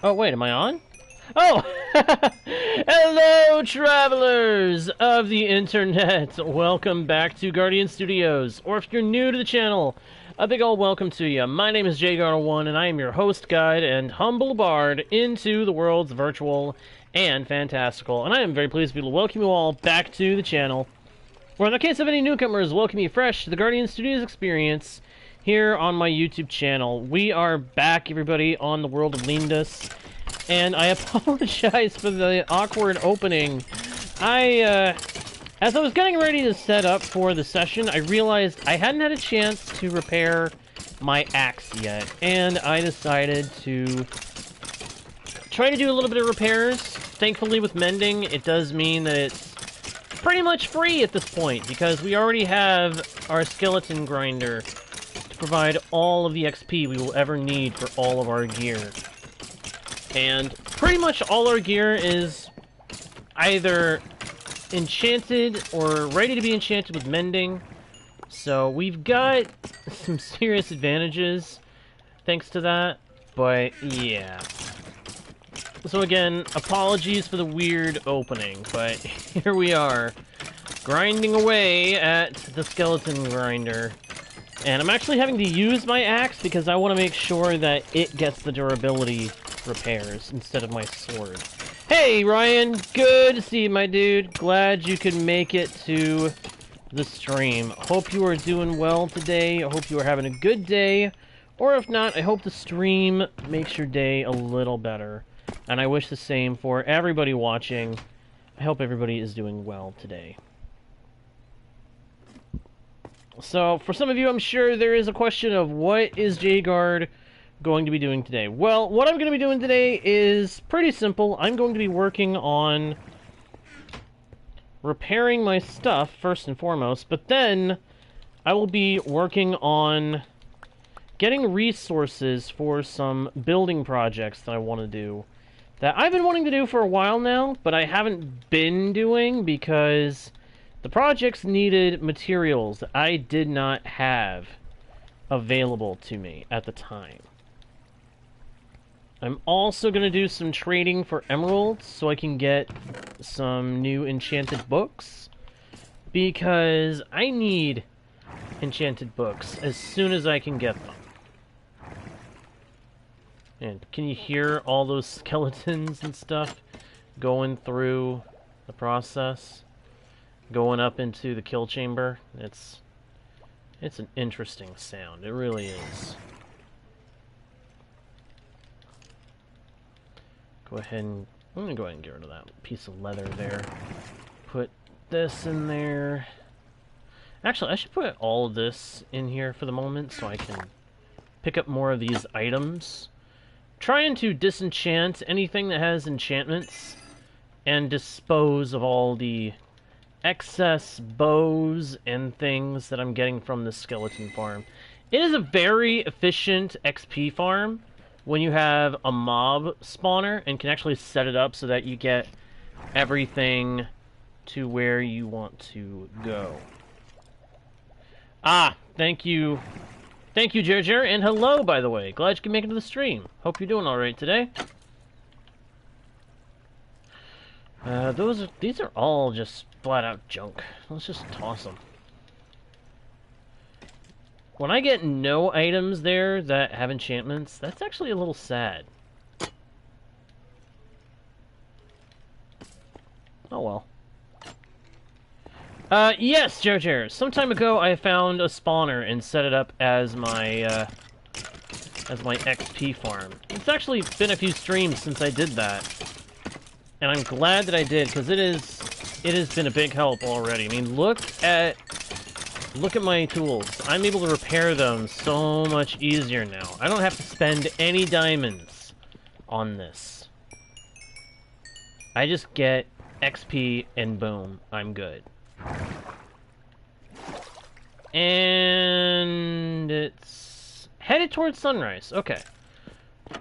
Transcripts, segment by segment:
Oh, wait, am I on? Oh! Hello, travelers of the internet! Welcome back to Guardian Studios, or if you're new to the channel, a big ol' welcome to you. My name is JGarner1, and I am your host, guide, and humble bard into the world's virtual and fantastical. And I am very pleased to be able to welcome you all back to the channel, or in the case of any newcomers, welcome you fresh to the Guardian Studios experience here on my YouTube channel. We are back, everybody, on the world of Lyndas. And I apologize for the awkward opening. As I was getting ready to set up for the session, I realized I hadn't had a chance to repair my axe yet. And I decided to try to do a little bit of repairs. Thankfully, with mending, it does mean that it's pretty much free at this point, because we already have our skeleton grinder to provide all of the XP we will ever need for all of our gear. And pretty much all our gear is either enchanted or ready to be enchanted with mending. So we've got some serious advantages thanks to that. But yeah. So again, apologies for the weird opening, but here we are, grinding away at the skeleton grinder. And I'm actually having to use my axe because I want to make sure that it gets the durability repairs instead of my sword. Hey, Ryan! Good to see you, my dude. Glad you could make it to the stream. Hope you are doing well today. I hope you are having a good day. Or if not, I hope the stream makes your day a little better. And I wish the same for everybody watching. I hope everybody is doing well today. So, for some of you, I'm sure there is a question of what is J-Guard going to be doing today? Well, what I'm going to be doing today is pretty simple. I'm going to be working on repairing my stuff, first and foremost, but then I will be working on getting resources for some building projects that I want to do, that I've been wanting to do for a while now, but I haven't been doing because the projects needed materials that I did not have available to me at the time. I'm also going to do some trading for emeralds so I can get some new enchanted books, because I need enchanted books as soon as I can get them. And can you hear all those skeletons and stuff going through the process? Going up into the kill chamber? It's an interesting sound. It really is. Go ahead and... I'm going to go ahead and get rid of that piece of leather there. Put this in there. Actually, I should put all of this in here for the moment so I can pick up more of these items. Trying to disenchant anything that has enchantments and dispose of all the excess bows and things that I'm getting from the skeleton farm. It is a very efficient XP farm when you have a mob spawner and can actually set it up so that you get everything to where you want to go. Ah, thank you. Thank you, Jer, and hello, by the way. Glad you can make it to the stream. Hope you're doing alright today. These are all just flat-out junk. Let's just toss them. When I get no items there that have enchantments, that's actually a little sad. Oh well. Yes, Jer. Some time ago, I found a spawner and set it up as my XP farm. It's actually been a few streams since I did that. And I'm glad that I did, because it has been a big help already. I mean, look at my tools. I'm able to repair them so much easier now. I don't have to spend any diamonds on this. I just get XP and boom, I'm good. And it's headed towards sunrise. Okay.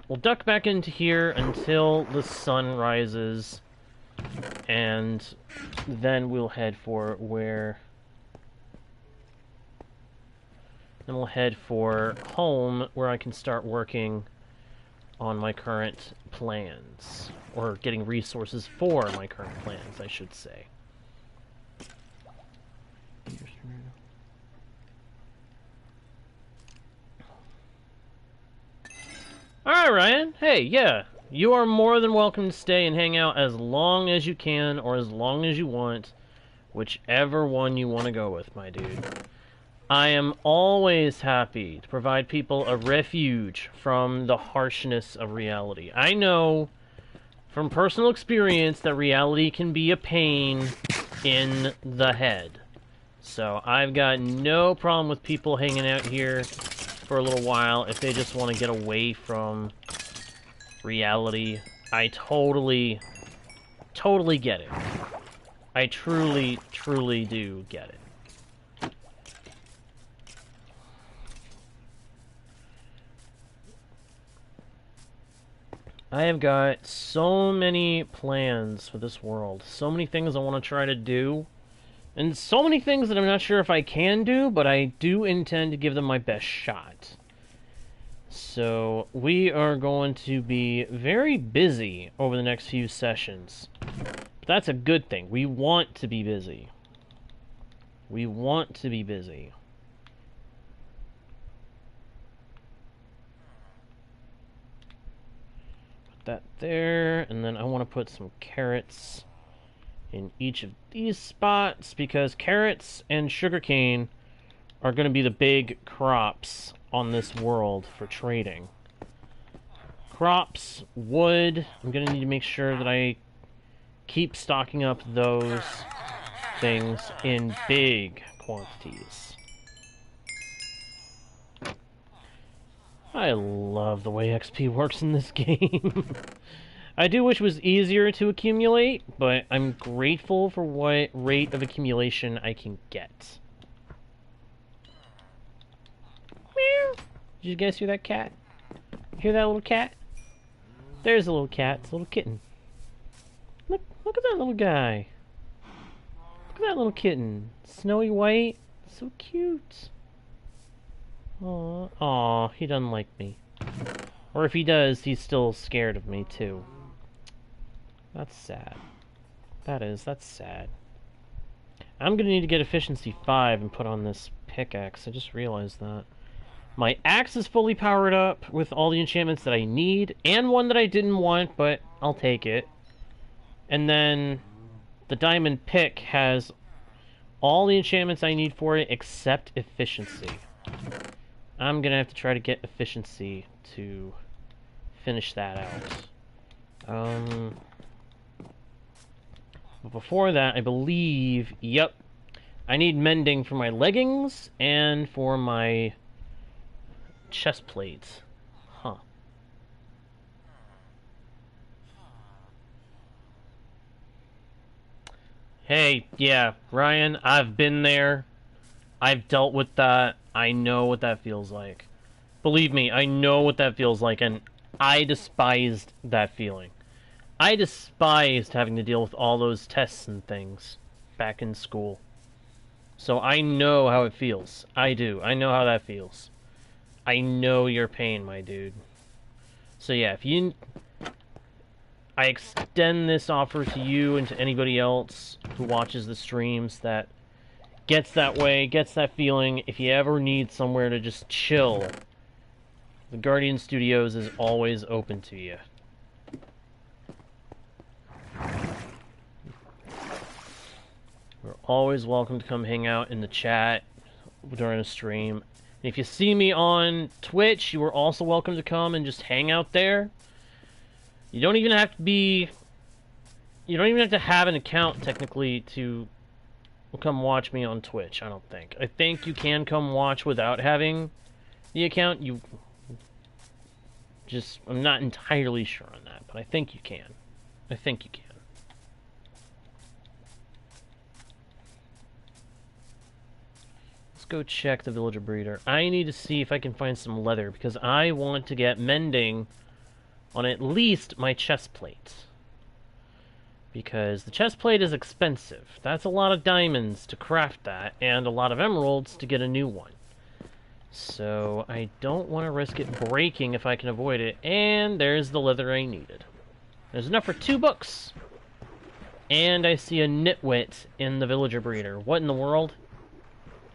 We'll duck back into here until the sun rises, and then we'll head for where... Then we'll head for home, where I can start working on my current plans. Or getting resources for my current plans, I should say. Alright, Ryan. Hey, yeah. You are more than welcome to stay and hang out as long as you can, or as long as you want. Whichever one you want to go with, my dude. I am always happy to provide people a refuge from the harshness of reality. I know from personal experience that reality can be a pain in the head. So I've got no problem with people hanging out here for a little while if they just want to get away from reality. I totally get it. I truly do get it. I have got so many plans for this world. So many things I want to try to do. And so many things that I'm not sure if I can do, but I do intend to give them my best shot. So, we are going to be very busy over the next few sessions. But that's a good thing. We want to be busy. We want to be busy. Put that there, and then I want to put some carrots in each of these spots, because carrots and sugarcane are going to be the big crops on this world for trading. Crops, wood, I'm going to need to make sure that I keep stocking up those things in big quantities. I love the way XP works in this game. I do wish it was easier to accumulate, but I'm grateful for what rate of accumulation I can get. Meow. Did you guys hear that cat? Hear that little cat? There's a little cat. It's a little kitten. Look at that little guy. Look at that little kitten. Snowy white. So cute. Aw, he doesn't like me. Or if he does, he's still scared of me, too. That's sad. That's sad. I'm gonna need to get efficiency 5 and put on this pickaxe. I just realized that. My axe is fully powered up with all the enchantments that I need, and one that I didn't want, but I'll take it. And then the diamond pick has all the enchantments I need for it except efficiency. I'm gonna have to try to get efficiency to finish that out. But before that, I believe, yep, I need mending for my leggings and for my chest plates. Huh. Hey, yeah, Ryan, I've been there. I've dealt with that. I know what that feels like. Believe me, I know what that feels like, and I despised that feeling. I despised having to deal with all those tests and things back in school. So I know how it feels. I do. I know how that feels. I know your pain, my dude. So yeah, if you... I extend this offer to you and to anybody else who watches the streams that gets that way, gets that feeling. If you ever need somewhere to just chill, the Guardian Studios is always open to you. You're always welcome to come hang out in the chat during a stream. And if you see me on Twitch, you are also welcome to come and just hang out there. You don't even have to be... You don't even have to have an account, technically, to come watch me on Twitch, I don't think. I think you can come watch without having the account. You... Just... I'm not entirely sure on that, but I think you can. I think you can. Let's go check the villager breeder. I need to see if I can find some leather, because I want to get mending on at least my chest plate. Because the chest plate is expensive. That's a lot of diamonds to craft that, and a lot of emeralds to get a new one. So I don't want to risk it breaking if I can avoid it. And there's the leather I needed. There's enough for 2 books. And I see a nitwit in the villager breeder. What in the world?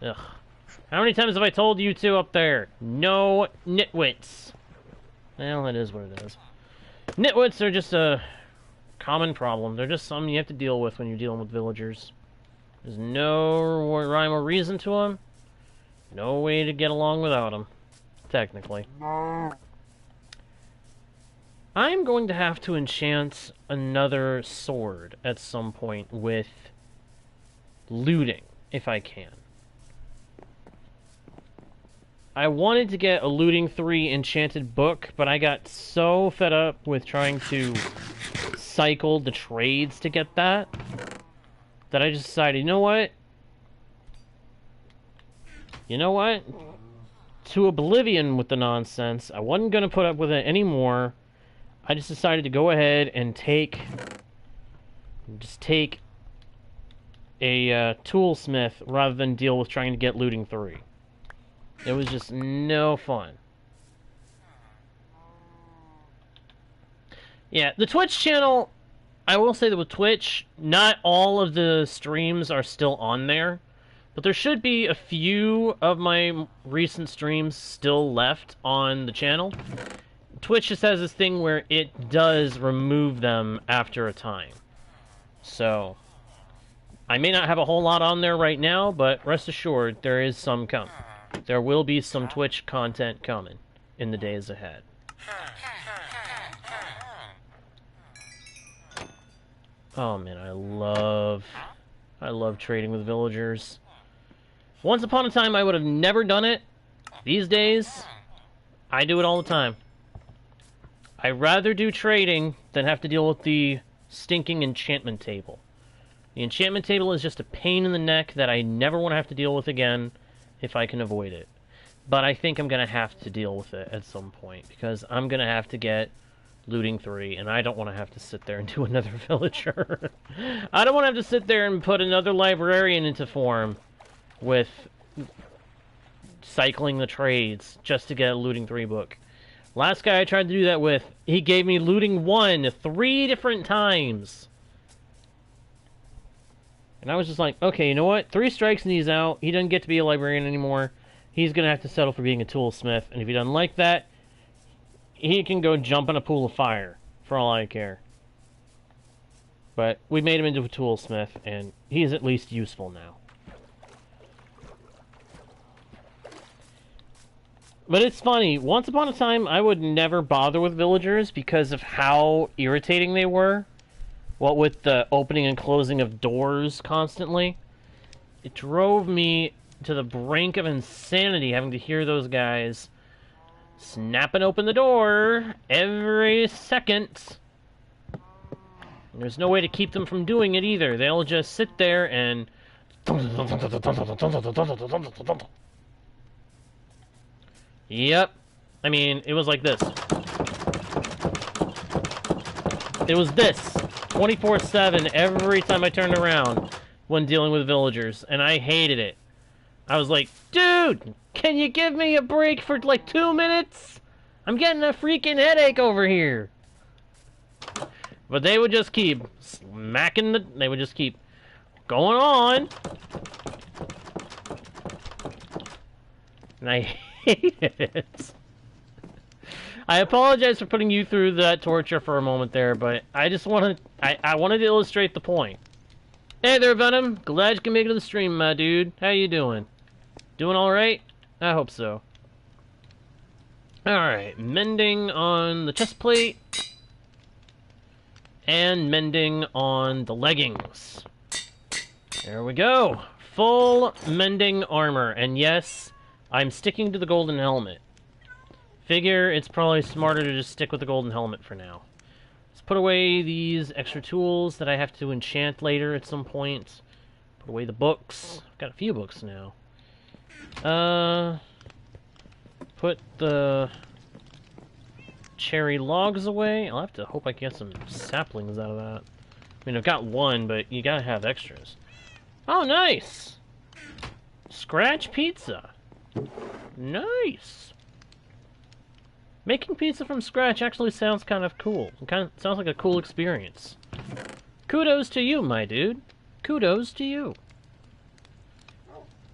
Ugh. How many times have I told you two up there? No nitwits. Well, it is what it is. Nitwits are just a common problem. They're just something you have to deal with when you're dealing with villagers. There's no rhyme or reason to them. No way to get along without them, technically. I'm going to have to enchant another sword at some point with looting, if I can. I wanted to get a Looting 3 enchanted book, but I got so fed up with trying to cycle the trades to get that I just decided, you know what? You know what? To oblivion with the nonsense. I wasn't going to put up with it anymore. I just decided to go ahead and take a toolsmith rather than deal with trying to get Looting 3. It was just no fun. Yeah, the Twitch channel, I will say that with Twitch, not all of the streams are still on there, but there should be a few of my recent streams still left on the channel. Twitch just has this thing where it does remove them after a time. So, I may not have a whole lot on there right now, but rest assured, there is some coming. There will be some Twitch content coming in the days ahead. Oh man, I love trading with villagers. Once upon a time, I would have never done it. These days, I do it all the time. I'd rather do trading than have to deal with the stinking enchantment table. The enchantment table is just a pain in the neck that I never want to have to deal with again if I can avoid it. But I think I'm going to have to deal with it at some point, because I'm going to have to get Looting 3, and I don't want to have to sit there and do another villager. I don't want to have to sit there and put another librarian into form with cycling the trades just to get a Looting 3 book. Last guy I tried to do that with, he gave me Looting 1 3 different times. And I was just like, okay, you know what? 3 strikes and he's out. He doesn't get to be a librarian anymore. He's going to have to settle for being a toolsmith. And if he doesn't like that, he can go jump in a pool of fire, for all I care. But we made him into a toolsmith, and he's at least useful now. But it's funny, once upon a time, I would never bother with villagers because of how irritating they were. What with the opening and closing of doors constantly. It drove me to the brink of insanity having to hear those guys snapping open the door every second. And there's no way to keep them from doing it either. They'll just sit there and... Yep. I mean, it was like this. It was this. 24/7 every time I turned around when dealing with villagers. And I hated it. I was like, dude, can you give me a break for like 2 minutes? I'm getting a freaking headache over here. But they would just keep smacking the... They would just keep going on. And I hated it. I apologize for putting you through that torture for a moment there, but I just wanted... I wanted to illustrate the point. Hey there, Venom. Glad you can make it to the stream, my dude. How you doing? Doing alright? I hope so. Alright, mending on the chest plate. And mending on the leggings. There we go. Full mending armor. And yes, I'm sticking to the golden helmet. Figure it's probably smarter to just stick with the golden helmet for now. Let's put away these extra tools that I have to enchant later at some point. Put away the books. I've got a few books now. Put the cherry logs away. I'll have to hope I can get some saplings out of that. I mean, I've got one, but you gotta have extras. Oh, nice! Scratch pizza. Nice! Making pizza from scratch actually sounds kind of cool. It kind of sounds like a cool experience. Kudos to you, my dude. Kudos to you.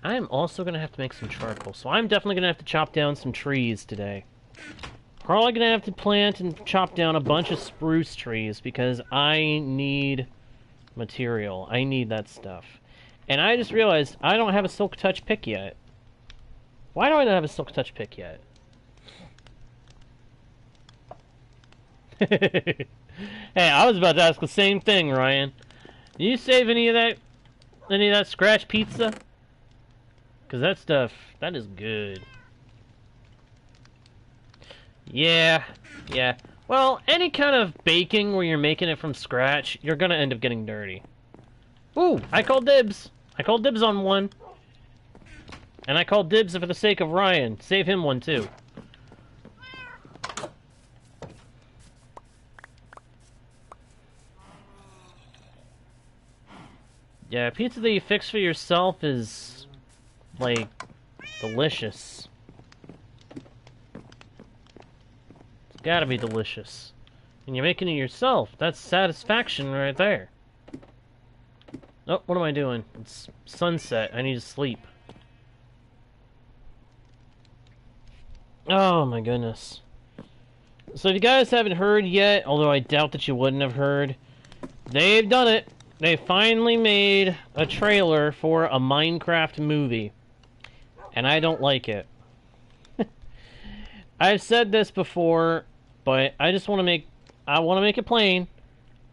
I'm also going to have to make some charcoal, so I'm definitely going to have to chop down some trees today. Probably going to have to plant and chop down a bunch of spruce trees because I need material. I need that stuff. And I just realized I don't have a Silk Touch pick yet. Why do I not have a Silk Touch pick yet? Hey, I was about to ask the same thing, Ryan. Did you save any of that scratch pizza? Because that stuff, that is good. Yeah. Well, any kind of baking where you're making it from scratch, you're gonna end up getting dirty. Ooh, I called dibs. I called dibs on one. And I called dibs for the sake of Ryan. Save him one, too. Yeah, pizza that you fix for yourself is, like, delicious. It's gotta be delicious. And you're making it yourself. That's satisfaction right there. Oh, what am I doing? It's sunset. I need to sleep. Oh my goodness. So if you guys haven't heard yet, although I doubt that you wouldn't have heard, they've done it. They finally made a trailer for a Minecraft movie. And I don't like it. I've said this before, but I just want to make it plain.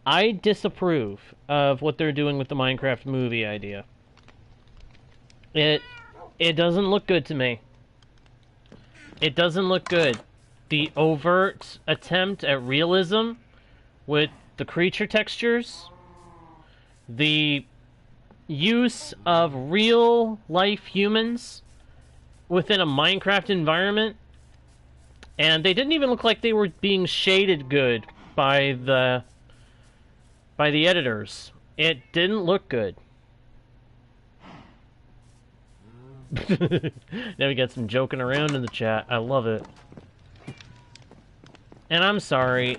I disapprove of what they're doing with the Minecraft movie idea. It doesn't look good to me. It doesn't look good. The overt attempt at realism with the creature textures, the use of real-life humans within a Minecraft environment, and they didn't even look like they were being shaded good by the editors. It didn't look good. Now we got some joking around in the chat. I love it. And I'm sorry.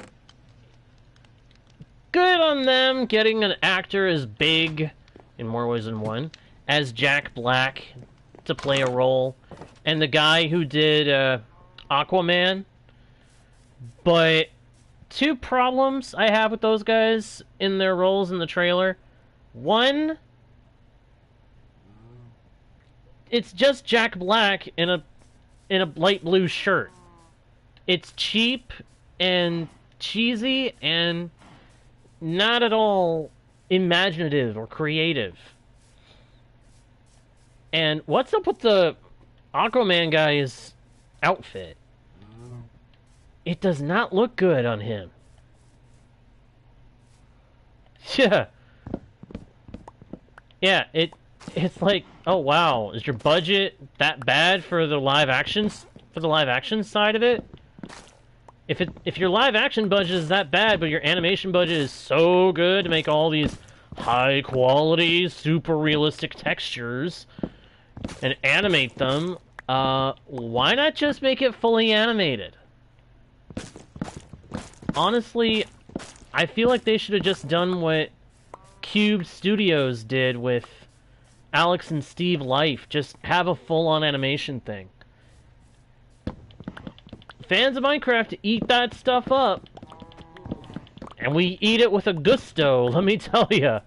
Good on them getting an actor as big, in more ways than one, as Jack Black to play a role. And the guy who did Aquaman. But two problems I have with those guys in their roles in the trailer. One, it's just Jack Black in a light blue shirt. It's cheap and cheesy and not at all imaginative or creative. And what's up with the Aquaman guy's outfit? It does not look good on him. Yeah. Yeah, it's like, oh wow, is your budget that bad for the live actions, for the live action side of it? If your live action budget is that bad, but your animation budget is so good to make all these high quality, super realistic textures and animate them, why not just make it fully animated? Honestly, I feel like they should have just done what Cube Studios did with Alex and Steve Life. Just have a full-on animation thing. Fans of Minecraft eat that stuff up. And we eat it with a gusto, let me tell you.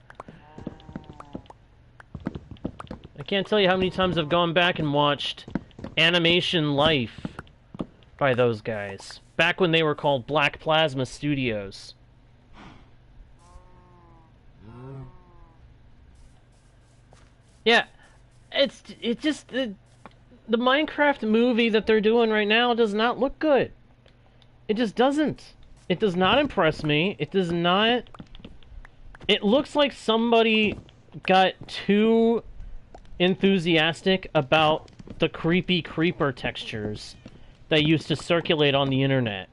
I can't tell you how many times I've gone back and watched Animation Life by those guys. Back when they were called Black Plasma Studios. Yeah, the Minecraft movie that they're doing right now does not look good. It just doesn't. It does not impress me. It does not... It looks like somebody got too enthusiastic about the creepy creeper textures that used to circulate on the internet.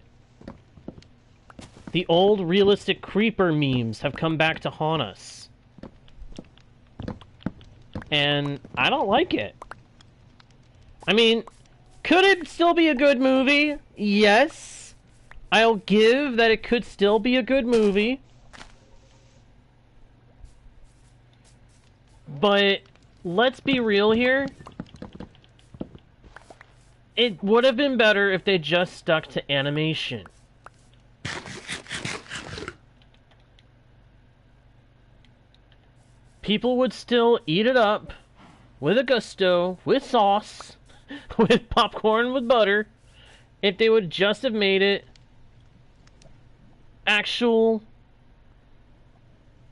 The old realistic creeper memes have come back to haunt us. And I don't like it. I mean, Could it still be a good movie? Yes. I'll give that it could still be a good movie. But let's be real here. It would have been better if they just stuck to animation. People would still eat it up with a gusto, with sauce, with popcorn, with butter, if they would just have made it actual...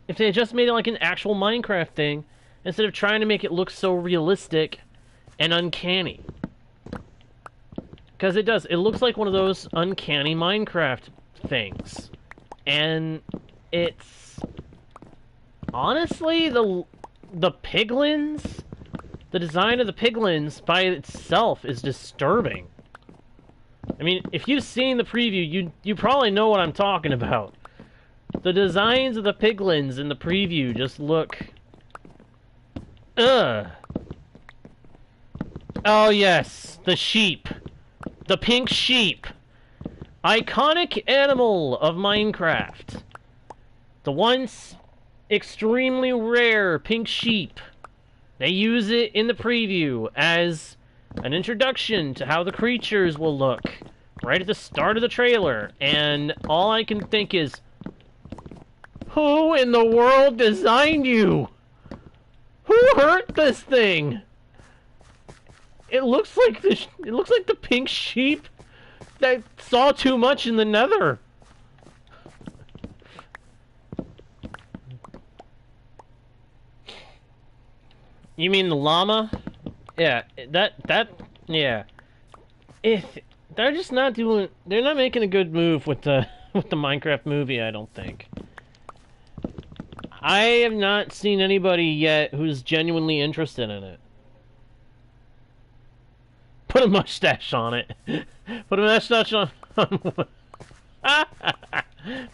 If they had just made it like an actual Minecraft thing, instead of trying to make it look so realistic and uncanny. Because it does. It looks like one of those uncanny Minecraft things. And it's... Honestly, the piglins... The design of the piglins by itself is disturbing. I mean, if you've seen the preview, you probably know what I'm talking about. The designs of the piglins in the preview just look... Ugh. Oh yes, the sheep. The pink sheep. Iconic animal of Minecraft. The once extremely rare pink sheep. They use it in the preview as an introduction to how the creatures will look right at the start of the trailer. And all I can think is, who in the world designed you? Who hurt this thing? It looks like the pink sheep that saw too much in the Nether. You mean the llama? Yeah, yeah. If they're just not doing, they're not making a good move with the Minecraft movie, I don't think. I have not seen anybody yet who's genuinely interested in it. Put a mustache on it. Put a mustache on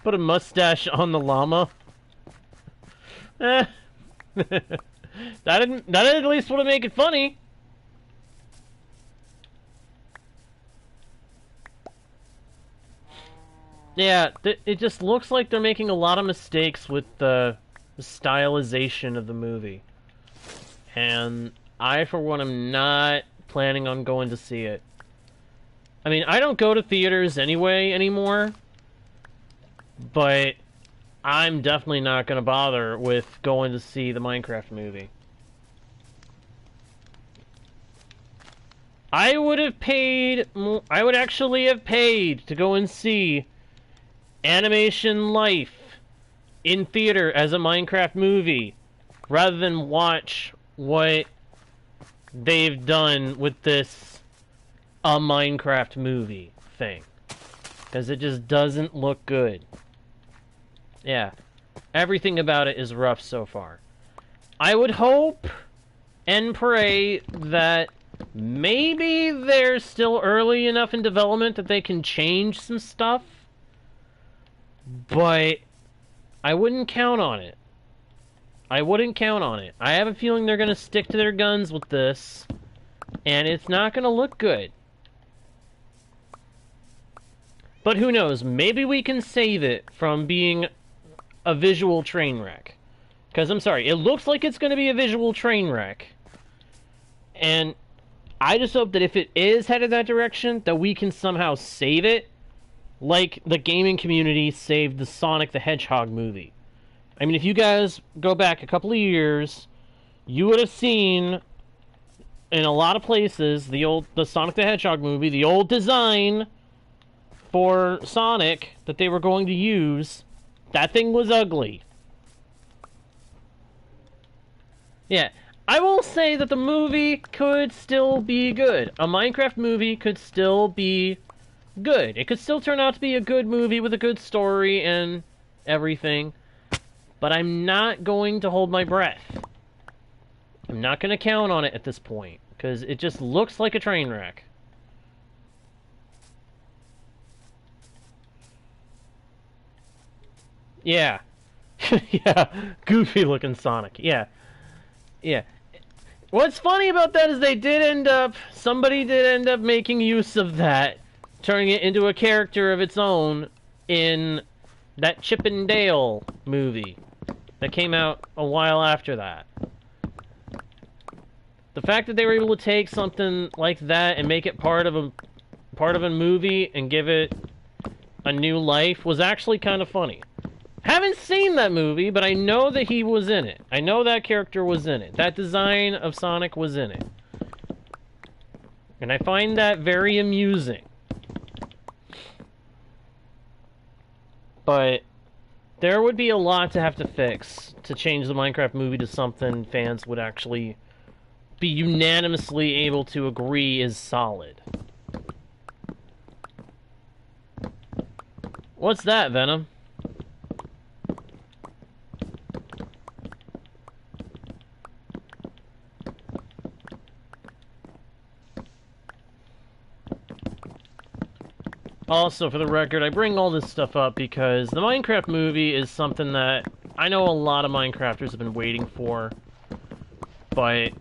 Put a mustache on the llama. That at least would have made it funny. Yeah, it just looks like they're making a lot of mistakes with the stylization of the movie. And I, for one, am not planning on going to see it. I mean, I don't go to theaters anyway anymore, but I'm definitely not going to bother with going to see the Minecraft movie. I would actually have paid to go and see Animation Life in theater as a Minecraft movie, rather than watch what they've done with this a Minecraft movie thing. Because it just doesn't look good. Yeah. Everything about it is rough so far. I would hope and pray that maybe they're still early enough in development that they can change some stuff. But I wouldn't count on it. I wouldn't count on it. I have a feeling they're going to stick to their guns with this, and it's not going to look good. But who knows? Maybe we can save it from being a visual train wreck. Because, I'm sorry, it looks like it's going to be a visual train wreck. And I just hope that if it is headed that direction, that we can somehow save it, like the gaming community saved the Sonic the Hedgehog movie. I mean, if you guys go back a couple of years, you would have seen in a lot of places the Sonic the Hedgehog movie, the old design for Sonic that they were going to use. That thing was ugly. Yeah, I will say that the movie could still be good. A Minecraft movie could still be good. It could still turn out to be a good movie with a good story and everything. But I'm not going to hold my breath. I'm not going to count on it at this point, because it just looks like a train wreck. Yeah. Yeah, goofy looking Sonic. Yeah. Yeah. What's funny about that is somebody did end up making use of that, turning it into a character of its own in that Chip and Dale movie that came out a while after that. The fact that they were able to take something like that and make it part of a movie and give it a new life was actually kind of funny. Haven't seen that movie, but I know that he was in it. I know that character was in it. That design of Sonic was in it. And I find that very amusing. But there would be a lot to have to fix to change the Minecraft movie to something fans would actually be unanimously able to agree is solid. What's that, Venom? Also, for the record, I bring all this stuff up because the Minecraft movie is something that I know a lot of Minecrafters have been waiting for, but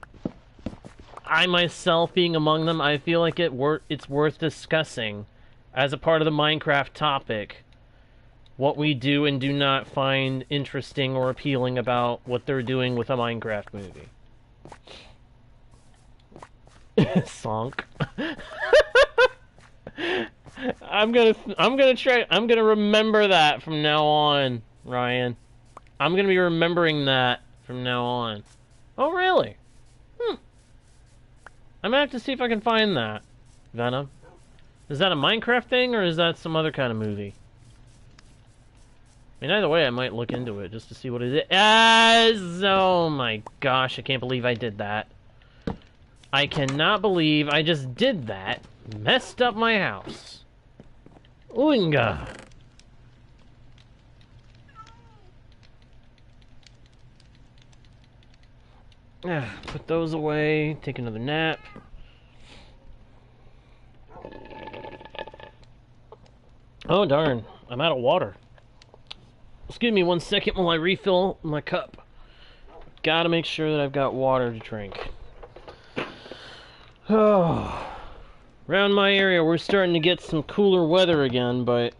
I myself, being among them, I feel like it's worth discussing as a part of the Minecraft topic what we do and do not find interesting or appealing about what they're doing with a Minecraft movie. Sonk. I'm gonna remember that from now on, Ryan. I'm gonna be remembering that from now on. Oh, really? I'm gonna have to see if I can find that, Venom. Is that a Minecraft thing, or is that some other kind of movie? I mean, either way, I might look into it just to see what it is. Oh my gosh, I can't believe I did that. I cannot believe I just did that. Messed up my house. Oinga. Put those away. Take another nap. Oh darn, I'm out of water. Excuse me 1 second while I refill my cup. Gotta make sure that I've got water to drink. Oh. Around my area, we're starting to get some cooler weather again, but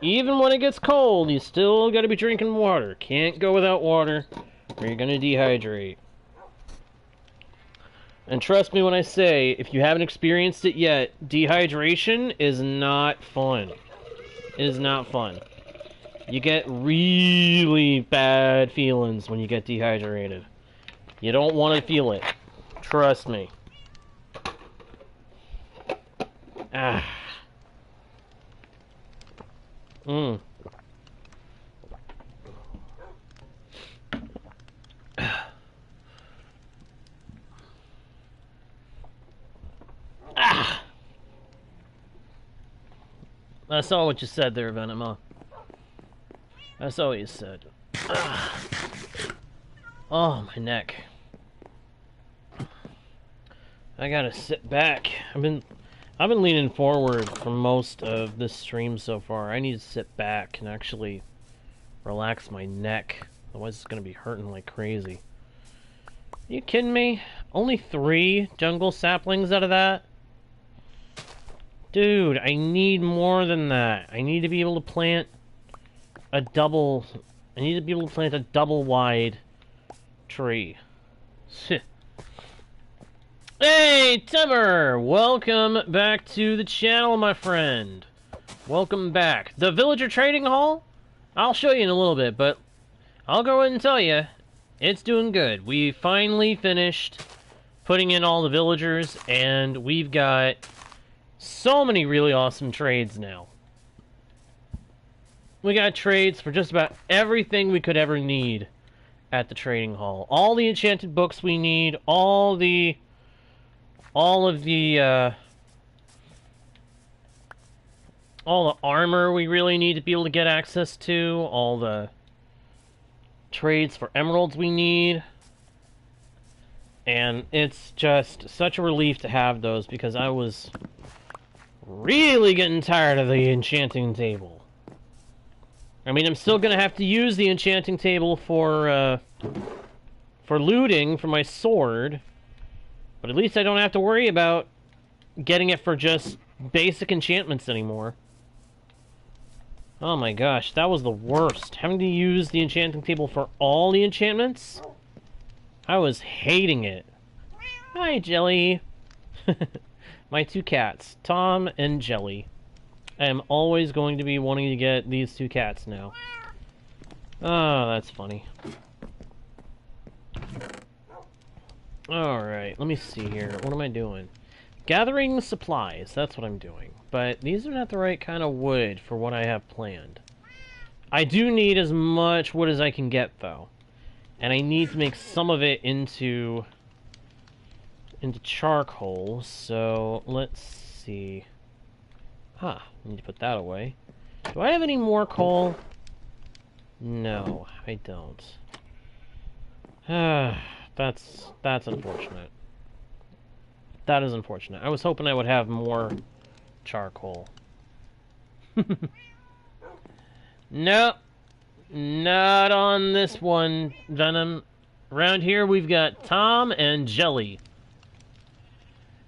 even when it gets cold, you still gotta be drinking water. Can't go without water, or you're gonna dehydrate. And trust me when I say, if you haven't experienced it yet, dehydration is not fun. It is not fun. You get really bad feelings when you get dehydrated. You don't want to feel it. Trust me. Ah. Ah. I saw what you said there, Venom, huh? That's all you said. Ah. Oh, my neck. I gotta sit back. I've been leaning forward for most of this stream so far. I need to sit back and actually relax my neck. Otherwise it's gonna be hurting like crazy. Are you kidding me? Only 3 jungle saplings out of that? Dude, I need more than that. I need to be able to plant a double wide tree. Hey, Timmer! Welcome back to the channel, my friend. Welcome back. The Villager Trading Hall? I'll show you in a little bit, but I'll go ahead and tell you, it's doing good. We finally finished putting in all the villagers, and we've got so many really awesome trades now. We got trades for just about everything we could ever need at the trading hall. All the enchanted books we need, all of the armor we really need to be able to get access to, all the trades for emeralds we need. And it's just such a relief to have those, because I was really getting tired of the enchanting table. I mean, I'm still gonna have to use the enchanting table for looting for my sword, But at least I don't have to worry about getting it for just basic enchantments anymore. Oh my gosh, that was the worst. Having to use the enchanting table for all the enchantments? I was hating it. Hi, Jelly. My two cats, Tom and Jelly. I am always going to be wanting to get these two cats now. Oh, that's funny. Alright, let me see here. What am I doing? Gathering supplies, that's what I'm doing. But these are not the right kind of wood for what I have planned. I do need as much wood as I can get, though. And I need to make some of it into charcoal, so let's see. I need to put that away. Do I have any more coal? No, I don't. That's unfortunate. That is unfortunate. I was hoping I would have more charcoal. Nope. Not on this one, Venom. Around here we've got Tom and Jelly.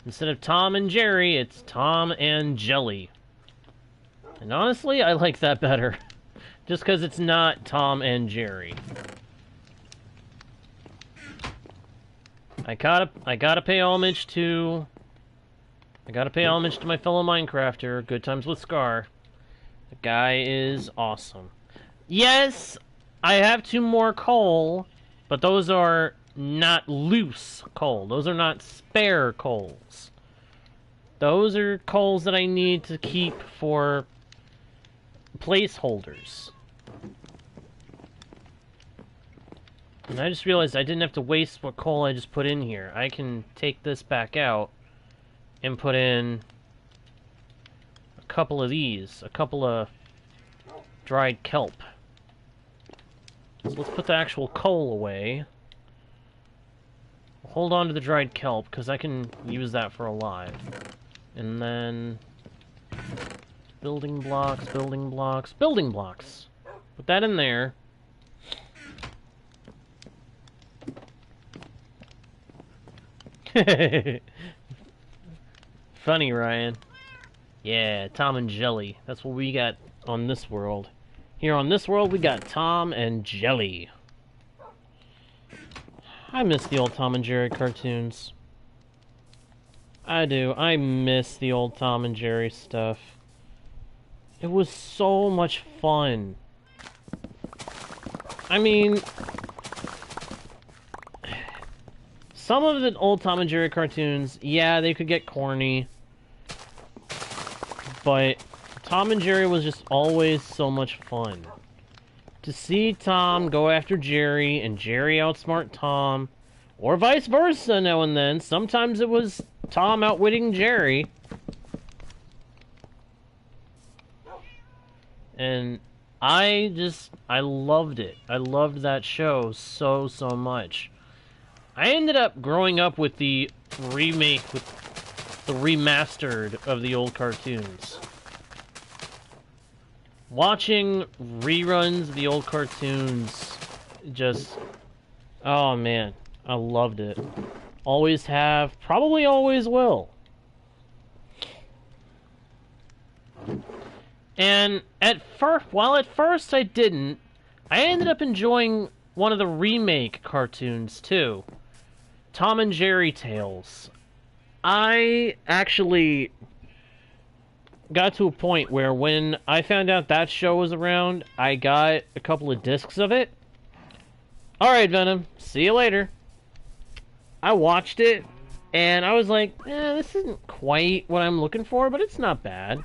Instead of Tom and Jerry, it's Tom and Jelly. And honestly, I like that better. Just because it's not Tom and Jerry. I gotta pay homage to my fellow Minecrafter, Good Times with Scar. The guy is awesome. Yes, I have 2 more coal, but those are not loose coal. Those are not spare coals. Those are coals that I need to keep for placeholders. And I just realized I didn't have to waste what coal I just put in here. I can take this back out and put in a couple of these. A couple of dried kelp. So let's put the actual coal away. Hold on to the dried kelp, because I can use that for a lot. And then... building blocks, building blocks, building blocks! Put that in there. Funny, Ryan. Yeah, Tom and Jelly. That's what we got on this world. Here on this world, we got Tom and Jelly. I miss the old Tom and Jerry cartoons. I do. I miss the old Tom and Jerry stuff. It was so much fun. I mean... some of the old Tom and Jerry cartoons, yeah, they could get corny. But Tom and Jerry was just always so much fun. To see Tom go after Jerry, and Jerry outsmart Tom, or vice versa now and then. Sometimes it was Tom outwitting Jerry. And I loved it. I loved that show so much. I ended up growing up with the remake, with the remastered of the old cartoons. Watching reruns of the old cartoons, just... oh man, I loved it. Always have, probably always will. And while at first I didn't, I ended up enjoying one of the remake cartoons too. Tom and Jerry Tales. I actually got to a point where when I found out that show was around, I got a couple of discs of it. Alright, Venom, see you later. I watched it, and I was like, this isn't quite what I'm looking for, but it's not bad.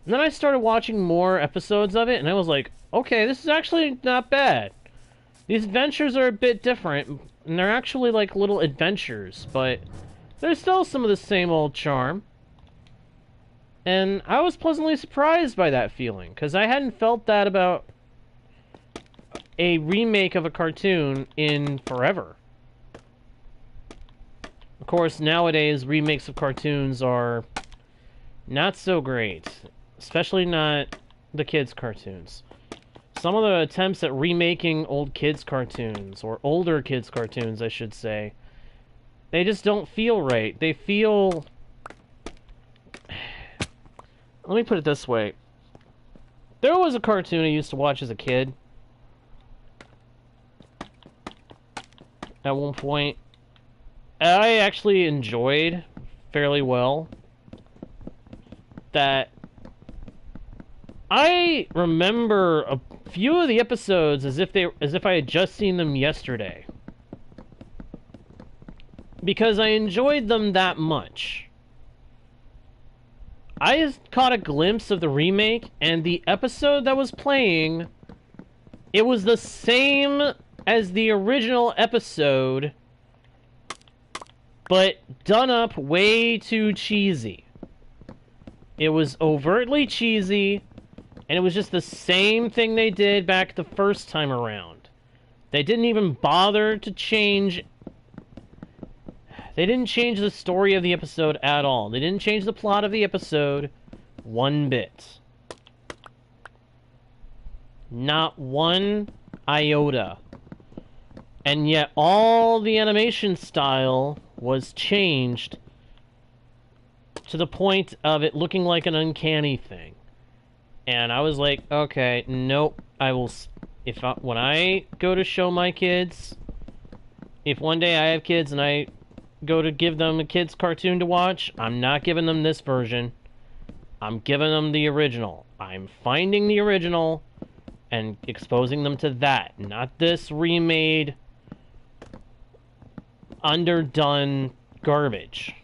And then I started watching more episodes of it, and I was like, okay, this is actually not bad. These adventures are a bit different, and they're actually like little adventures, but there's still some of the same old charm. And I was pleasantly surprised by that feeling, because I hadn't felt that about a remake of a cartoon in forever. Of course, nowadays, remakes of cartoons are not so great, especially not the kids' cartoons. Some of the attempts at remaking old kids' cartoons, or older kids' cartoons, I should say, They just don't feel right. They feel... Let me put it this way. There was a cartoon I used to watch as a kid. At one point. I actually enjoyed fairly well. That... I remember a few of the episodes as if I had just seen them yesterday. Because I enjoyed them that much. I just caught a glimpse of the remake, and the episode that was playing, it was the same as the original episode, but done up way too cheesy. It was overtly cheesy, and it was just the same thing they did back the first time around. They didn't even bother to change... They didn't change the story of the episode at all. They didn't change the plot of the episode one bit. Not one iota. And yet all the animation style was changed to the point of it looking like an uncanny thing. And I was like, okay, nope. When I go to show my kids, if one day I have kids and I go to give them a kid's cartoon to watch, I'm not giving them this version. I'm giving them the original. I'm finding the original and exposing them to that, not this remade, underdone garbage.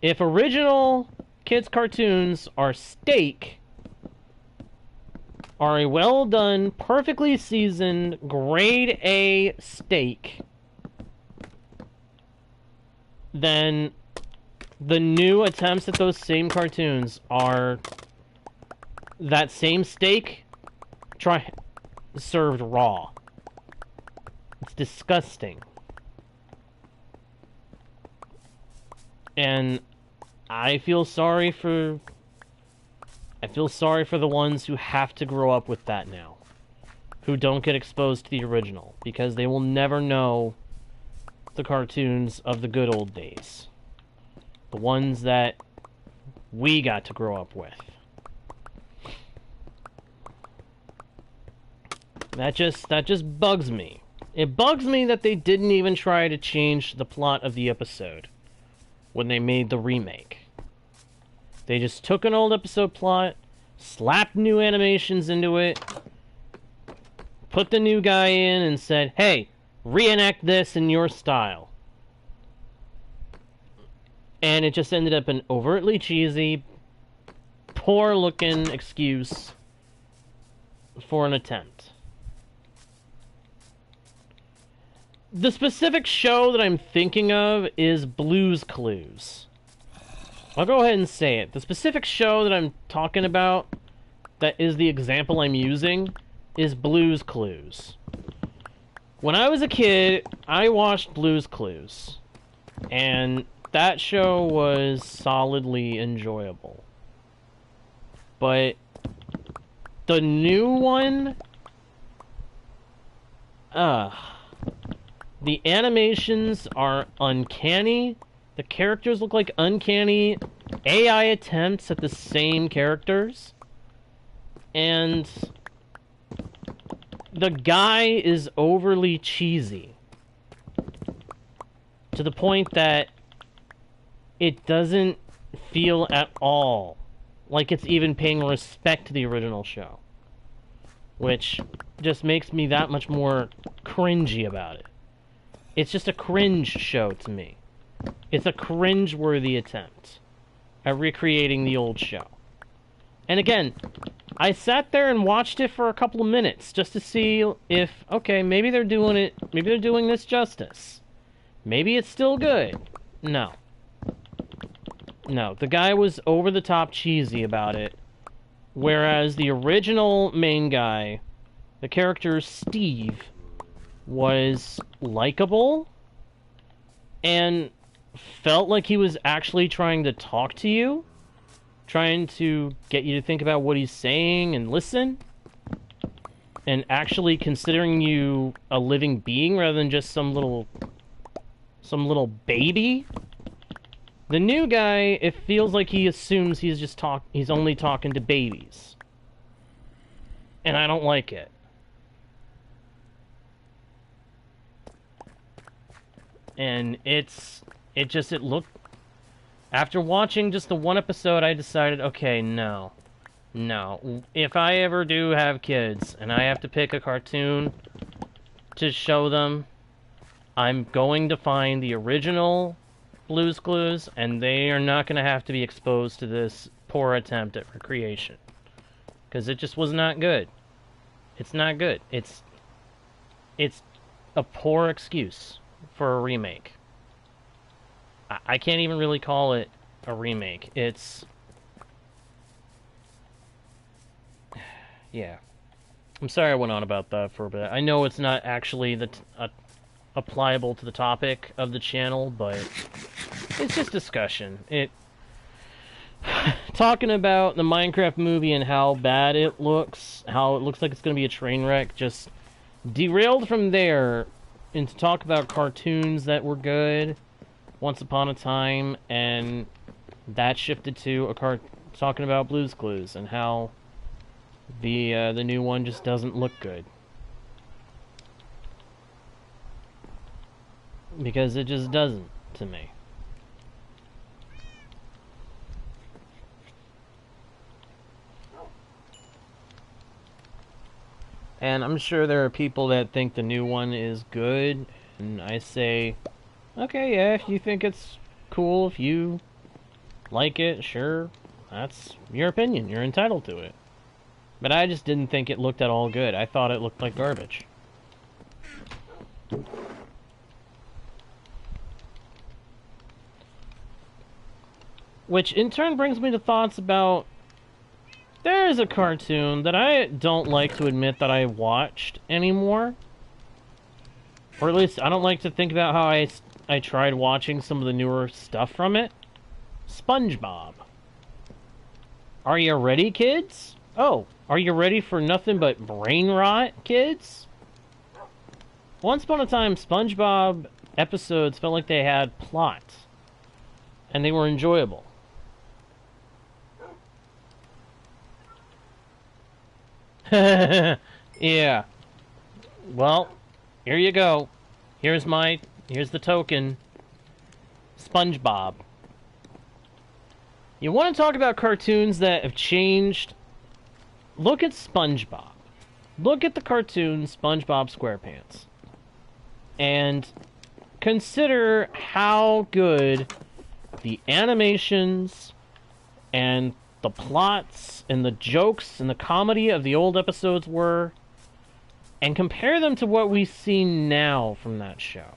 If original kids' cartoons are steak, are a well-done, perfectly seasoned, grade A steak, then the new attempts at those same cartoons are that same steak served raw. It's disgusting. And I feel sorry for the ones who have to grow up with that now, who don't get exposed to the original, because they will never know the cartoons of the good old days. The ones that we got to grow up with. That just bugs me. It bugs me that they didn't even try to change the plot of the episode when they made the remake. They just took an old episode plot, slapped new animations into it, put the new guy in and said, hey, reenact this in your style. And it just ended up an overtly cheesy, poor-looking excuse for an attempt. The specific show that I'm thinking of is Blue's Clues. I'll go ahead and say it. The specific show that I'm talking about, that is the example I'm using, is Blue's Clues. When I was a kid, I watched Blue's Clues, and that show was solidly enjoyable. But the new one, the animations are uncanny. The characters look like uncanny AI attempts at the same characters. And the guy is overly cheesy. To the point that it doesn't feel at all like it's even paying respect to the original show. Which just makes me that much more cringy about it. It's just a cringe show to me. It's a cringe-worthy attempt at recreating the old show. And again, I sat there and watched it for a couple of minutes just to see if, okay, maybe they're doing this justice. Maybe it's still good. No. No, the guy was over-the-top cheesy about it. Whereas the original main guy, the character Steve, was likable and felt like he was actually trying to talk to you, trying to get you to think about what he's saying and listen, and actually considering you a living being rather than just some little some little baby. The new guy, it feels like he assumes he's only talking to babies. And I don't like it. And it looked... After watching just the one episode, I decided, okay, no. No. If I ever do have kids, and I have to pick a cartoon to show them, I'm going to find the original Blue's Clues, and they are not going to have to be exposed to this poor attempt at recreation. Because it just was not good. It's not good. It's a poor excuse for a remake. I can't even really call it a remake. It's... Yeah. I'm sorry I went on about that for a bit. I know it's not actually applicable to the topic of the channel, but it's just discussion. Talking about the Minecraft movie and how bad it looks, how it looks like it's going to be a train wreck, just derailed from there into talk about cartoons that were good once upon a time, and that shifted to talking about Blue's Clues and how the new one just doesn't look good. Because it just doesn't, to me. And I'm sure there are people that think the new one is good, and I say, okay, yeah, if you think it's cool, if you like it, sure, that's your opinion, you're entitled to it. But I just didn't think it looked at all good. I thought it looked like garbage. Which in turn brings me to thoughts about... There is a cartoon that I don't like to admit that I watched anymore. Or at least I don't like to think about how I tried watching some of the newer stuff from it. SpongeBob. Are you ready, kids? Oh, are you ready for nothing but brain rot, kids? Once upon a time, SpongeBob episodes felt like they had plot. And they were enjoyable. Yeah. Well, here you go. Here's the token. SpongeBob. You want to talk about cartoons that have changed? Look at SpongeBob. Look at the cartoon SpongeBob SquarePants. And consider how good the animations and the plots and the jokes and the comedy of the old episodes were, and compare them to what we see now from that show.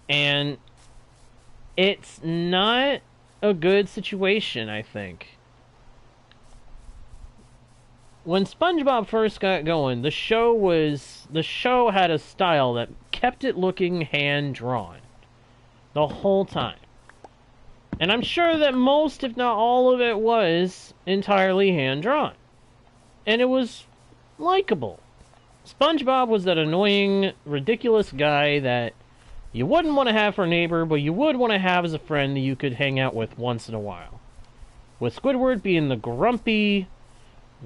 And it's not a good situation, I think. When SpongeBob first got going, the show had a style that kept it looking hand-drawn the whole time. And I'm sure that most, if not all of it, was entirely hand-drawn. And it was likable. SpongeBob was that annoying, ridiculous guy that you wouldn't want to have for a neighbor, but you would want to have as a friend that you could hang out with once in a while. With Squidward being the grumpy,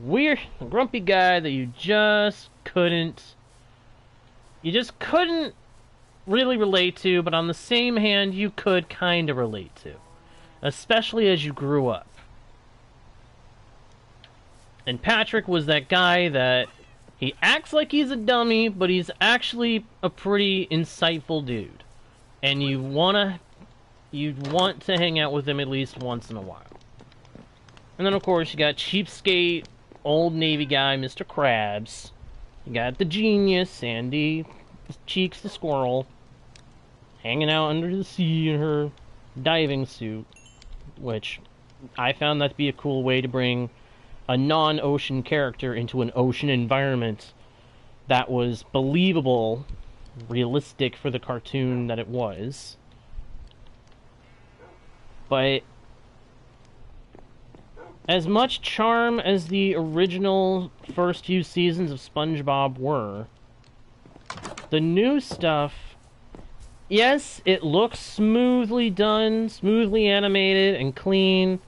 grumpy guy that you just couldn't really relate to, but on the same hand, you could kind of relate to. Especially as you grew up. And Patrick was that guy that he acts like he's a dummy, but he's actually a pretty insightful dude. And you'd want to hang out with him at least once in a while. And then of course you got cheapskate, old Navy guy, Mr. Krabs. You got the genius, Sandy Cheeks the squirrel, hanging out under the sea in her diving suit. Which I found that to be a cool way to bring a non-ocean character into an ocean environment that was believable, realistic for the cartoon that it was. But as much charm as the original first few seasons of SpongeBob were, the new stuff yes, it looks smoothly done, smoothly animated and clean,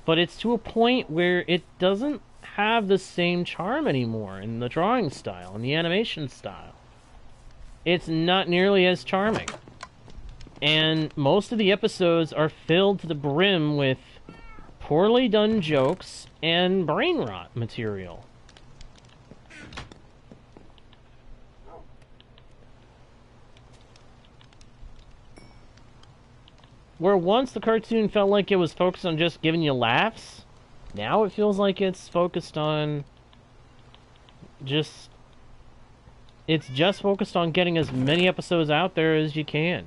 but it's to a point where it doesn't have the same charm anymore in the drawing style and the animation style. It's not nearly as charming. And most of the episodes are filled to the brim with poorly done jokes and brain rot material. Where once the cartoon felt like it was focused on just giving you laughs, now it feels like it's focused on just... It's just focused on getting as many episodes out there as you can.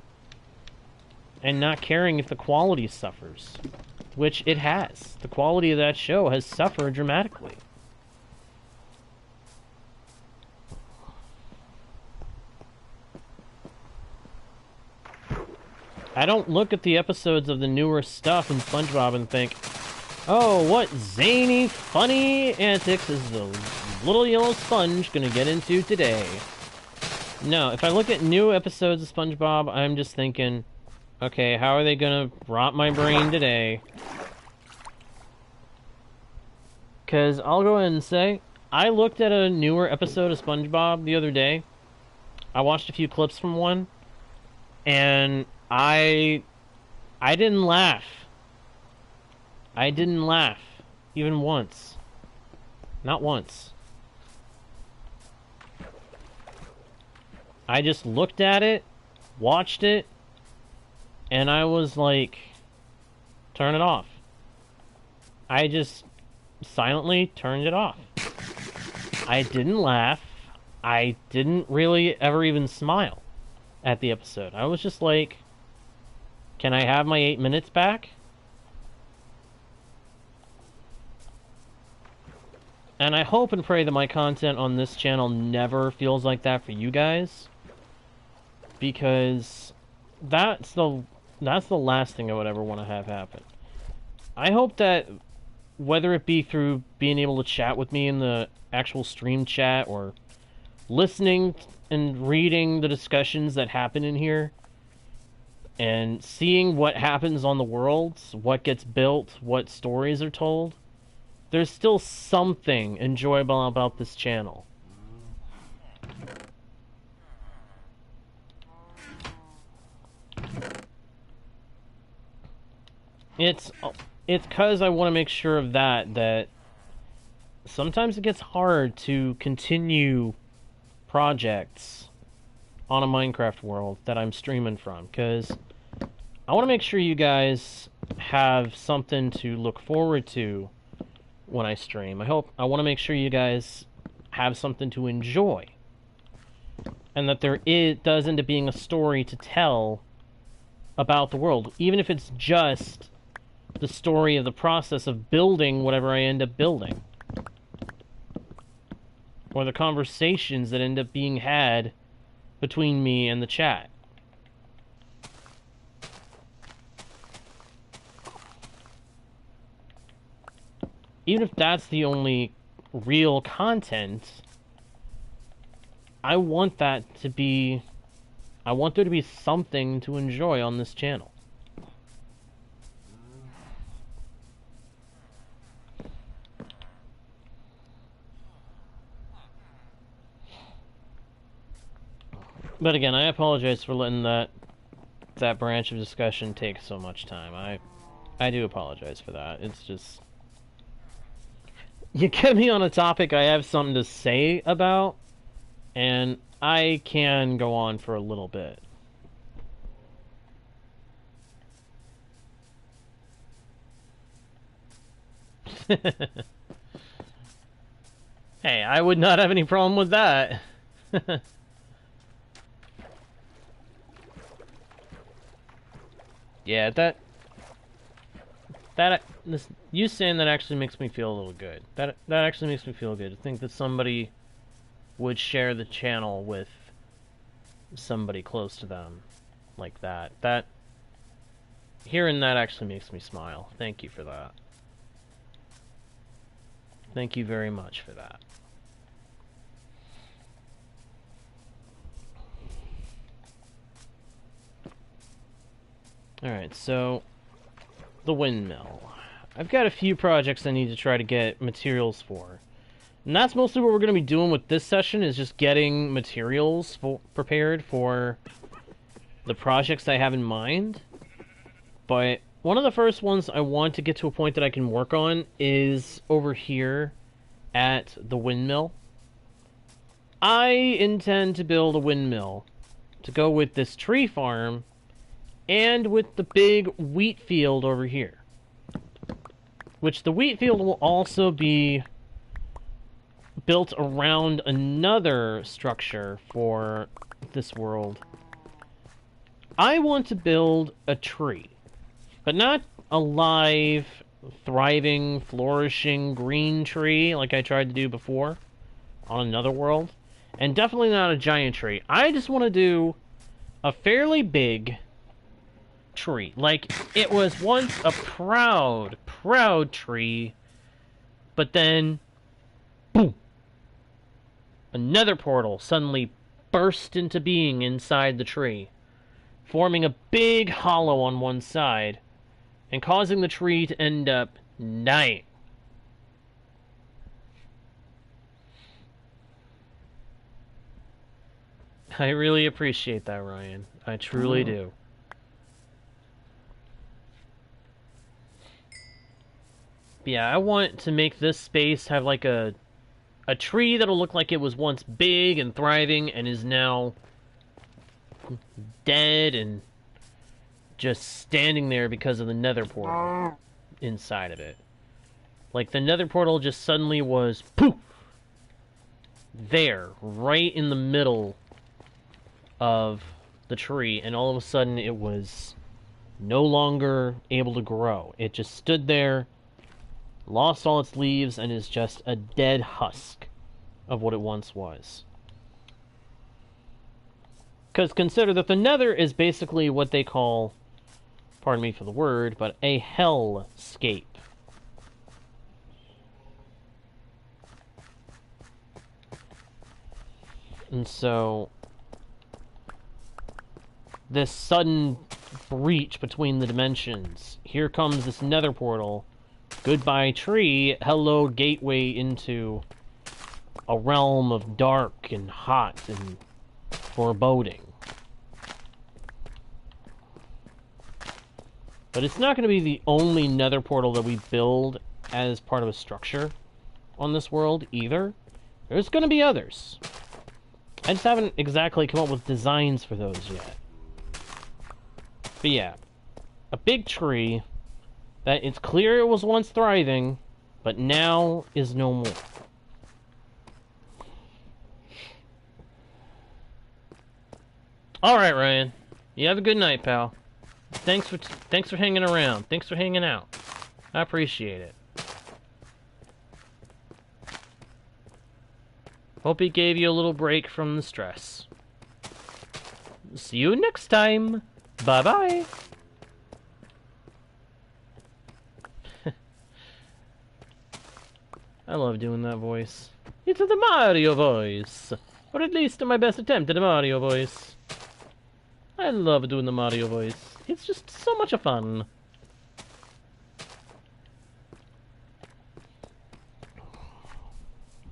And not caring if the quality suffers. Which it has. The quality of that show has suffered dramatically. I don't look at the episodes of the newer stuff in SpongeBob and think, oh, what zany, funny antics is the little yellow sponge gonna get into today? No, if I look at new episodes of SpongeBob, I'm just thinking, okay, how are they gonna rot my brain today? Because I'll go ahead and say, I looked at a newer episode of SpongeBob the other day. I watched a few clips from one, and I didn't laugh. I didn't laugh. Even once. Not once. I just looked at it, watched it, and I was like, turn it off. I just silently turned it off. I didn't laugh. I didn't really ever even smile at the episode. I was just like, can I have my 8 minutes back? And I hope and pray that my content on this channel never feels like that for you guys. Because that's the last thing I would ever want to have happen. I hope that whether it be through being able to chat with me in the actual stream chat or listening and reading the discussions that happen in here and seeing what happens on the worlds, what gets built, what stories are told, there's still something enjoyable about this channel. It's because I want to make sure of that sometimes it gets hard to continue projects on a Minecraft world that I'm streaming from, because I want to make sure you guys have something to look forward to when I stream. I want to make sure you guys have something to enjoy, and that does end up being a story to tell about the world, even if it's just the story of the process of building whatever I end up building, or the conversations that end up being had between me and the chat. Even if that's the only real content, I want there to be something to enjoy on this channel. But again, I apologize for letting that branch of discussion take so much time. I do apologize for that. It's just, you get me on a topic I have something to say about, and I can go on for a little bit. Hey, I would not have any problem with that. Yeah, you saying that actually makes me feel a little good. That actually makes me feel good to think that somebody would share the channel with somebody close to them like that. Hearing that actually makes me smile. Thank you for that. Thank you very much for that. Alright, so the windmill. I've got a few projects I need to try to get materials for. And that's mostly what we're going to be doing with this session, is just getting materials prepared for the projects I have in mind. But one of the first ones I want to get to a point that I can work on is over here at the windmill. I intend to build a windmill to go with this tree farm and with the big wheat field over here. Which the wheat field will also be built around another structure for this world. I want to build a tree, but not a live, thriving, flourishing green tree like I tried to do before on another world. And definitely not a giant tree. I just want to do a fairly big tree. Like, it was once a proud, proud tree, but then, boom! Another portal suddenly burst into being inside the tree, forming a big hollow on one side, and causing the tree to end up dying. I really appreciate that, Ryan. I truly do. But yeah, I want to make this space have like a tree that'll look like it was once big and thriving and is now dead and just standing there because of the nether portal inside of it. Like the nether portal just suddenly was poof! There, right in the middle of the tree, and all of a sudden it was no longer able to grow. It just stood there, lost all its leaves, and is just a dead husk of what it once was. Because consider that the nether is basically what they call, pardon me for the word, but a hellscape. And so this sudden breach between the dimensions. Here comes this nether portal. Goodbye tree, hello gateway into a realm of dark and hot and foreboding. But it's not going to be the only nether portal that we build as part of a structure on this world either. There's going to be others. I just haven't exactly come up with designs for those yet. But yeah, a big tree that it's clear it was once thriving, but now is no more. Alright, Ryan. You have a good night, pal. Thanks for hanging around. Thanks for hanging out. I appreciate it. Hope it gave you a little break from the stress. See you next time. Bye-bye. I love doing that voice. It's the Mario voice. Or at least my best attempt at a Mario voice. I love doing the Mario voice. It's just so much fun.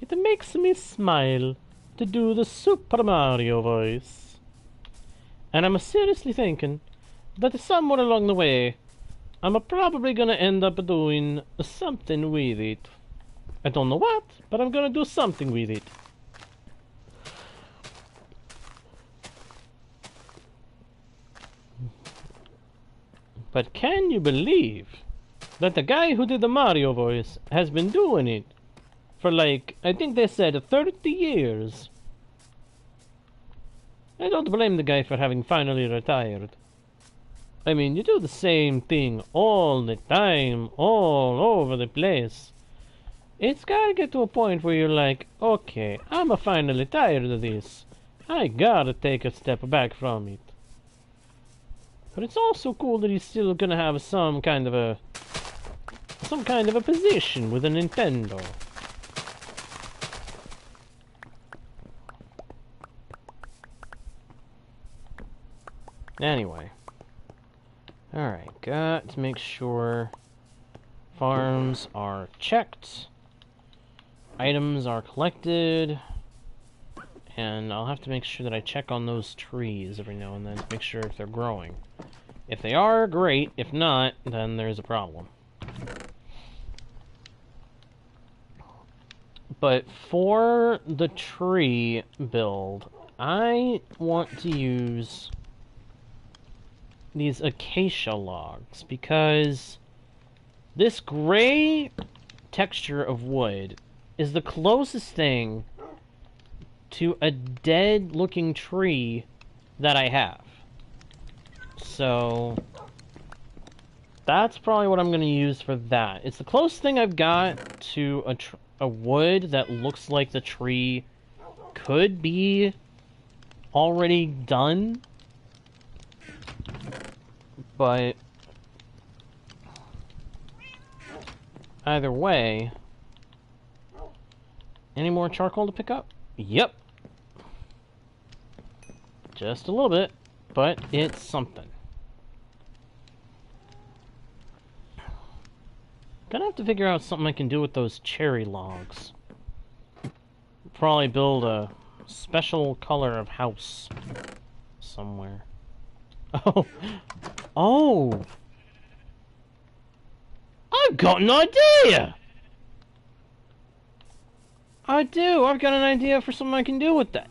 It makes me smile to do the Super Mario voice. And I'm seriously thinking that somewhere along the way, I'm probably gonna end up doing something with it. I don't know what, but I'm gonna do something with it. But can you believe that the guy who did the Mario voice has been doing it for like, I think they said 30 years? I don't blame the guy for having finally retired. I mean, you do the same thing all the time, all over the place. It's gotta get to a point where you're like, okay, I'm finally tired of this. I gotta take a step back from it. But it's also cool that he's still gonna have some kind of a position with a Nintendo. Anyway, Alright, got to make sure farms are checked, items are collected, and I'll have to make sure that I check on those trees every now and then to make sure if they're growing. If they are, great. If not, then there's a problem. But for the tree build, I want to use these acacia logs because this gray texture of wood is the closest thing to a dead looking tree that I have. So that's probably what I'm going to use for that. It's the closest thing I've got to a wood that looks like the tree could be already done. But either way, any more charcoal to pick up? Yep. Just a little bit, but it's something. Gonna have to figure out something I can do with those cherry logs. Probably build a special color of house somewhere. Oh! Oh! I've got an idea! I do! I've got an idea for something I can do with that.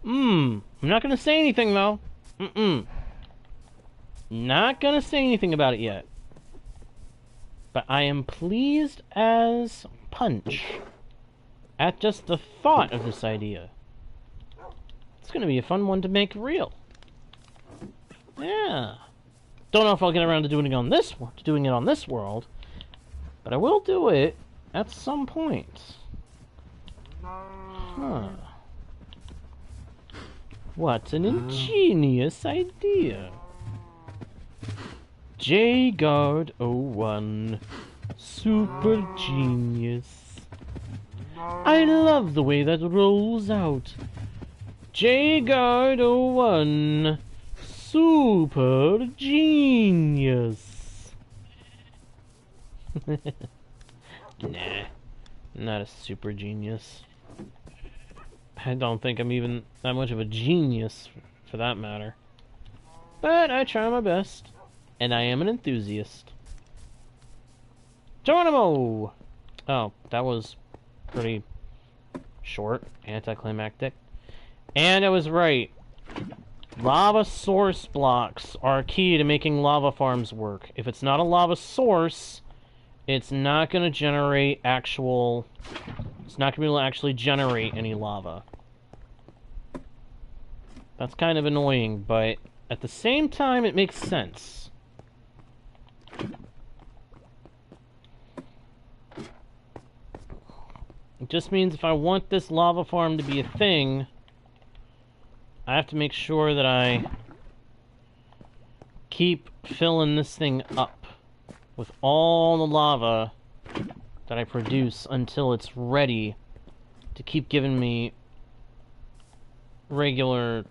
I'm not gonna say anything, though. Not gonna say anything about it yet. But I am pleased as punch at just the thought of this idea. It's gonna be a fun one to make real. Yeah. Don't know if I'll get around to doing it on this world, but I will do it at some point. Huh. What an ingenious idea. J-Guard 01. Super genius. I love the way that rolls out. J-Guard 01. Super genius. Nah. Not a super genius. I don't think I'm even that much of a genius, for that matter. But I try my best. And I am an enthusiast. Geronimo! Oh, that was pretty short, anticlimactic. And I was right. Lava source blocks are key to making lava farms work. If it's not a lava source, it's not going to generate actual... It's not going to be able to actually generate any lava. That's kind of annoying, but at the same time, it makes sense. It just means if I want this lava farm to be a thing, I have to make sure that I keep filling this thing up with all the lava that I produce until it's ready to keep giving me regular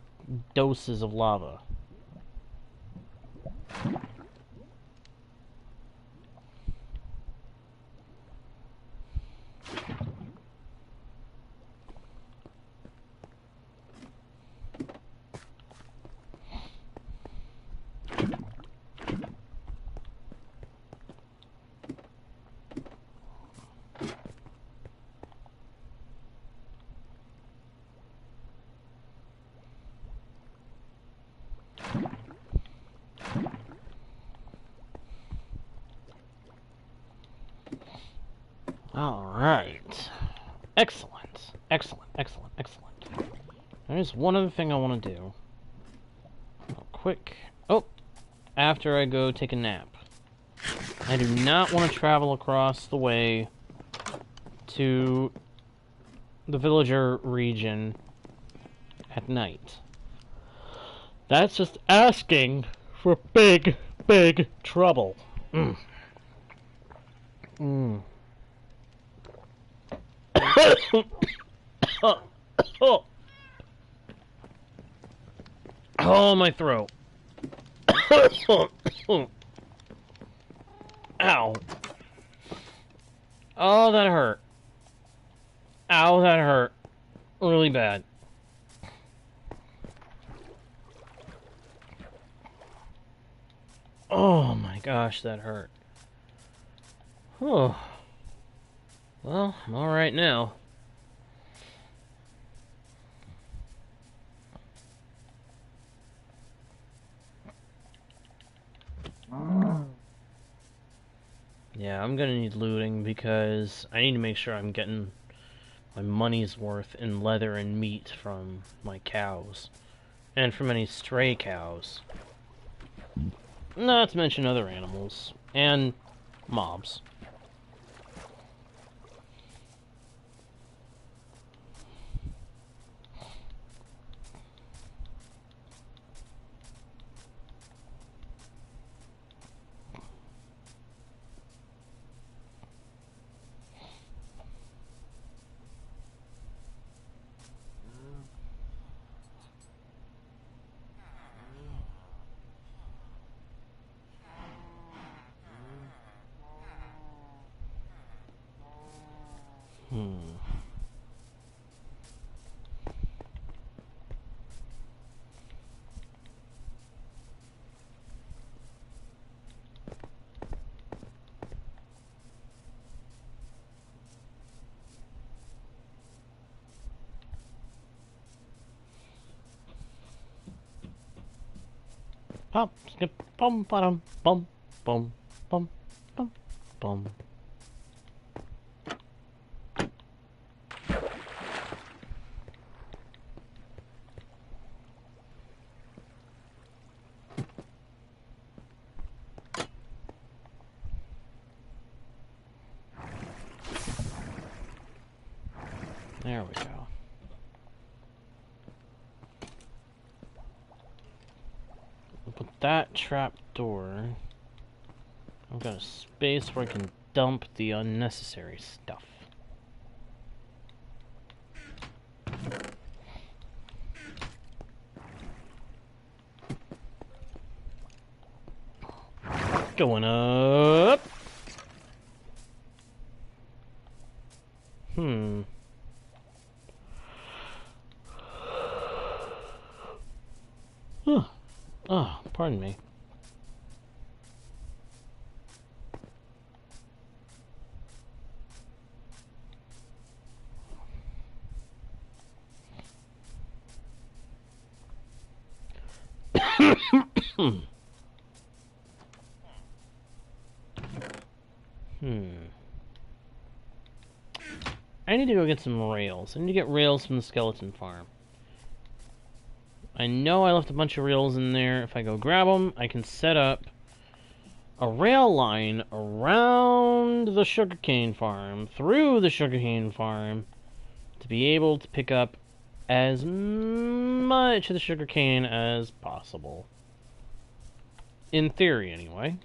doses of lava. Alright. Excellent. Excellent, excellent, excellent. There's one other thing I want to do. Real quick. Oh! After I go take a nap. I do not want to travel across the way to the villager region at night. That's just asking for big, big trouble. Oh, my throat. Ow. Oh, that hurt. Ow, that hurt. Really bad. Oh my gosh, that hurt. Oh. Well, I'm alright now. Yeah, I'm gonna need looting because I need to make sure I'm getting my money's worth in leather and meat from my cows. And from any stray cows. Not to mention other animals. And mobs. Pop, skip, bum, bottom, bum, bum, bum, bum, bum. There we go. Put that trap door. I've got a space where I can dump the unnecessary stuff. Going up. Oh, pardon me. I need to go get some rails. I need to get rails from the skeleton farm. I know I left a bunch of rails in there. If I go grab them, I can set up a rail line around the sugarcane farm, through the sugarcane farm, to be able to pick up as much of the sugarcane as possible. In theory, anyway.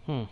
Hmm.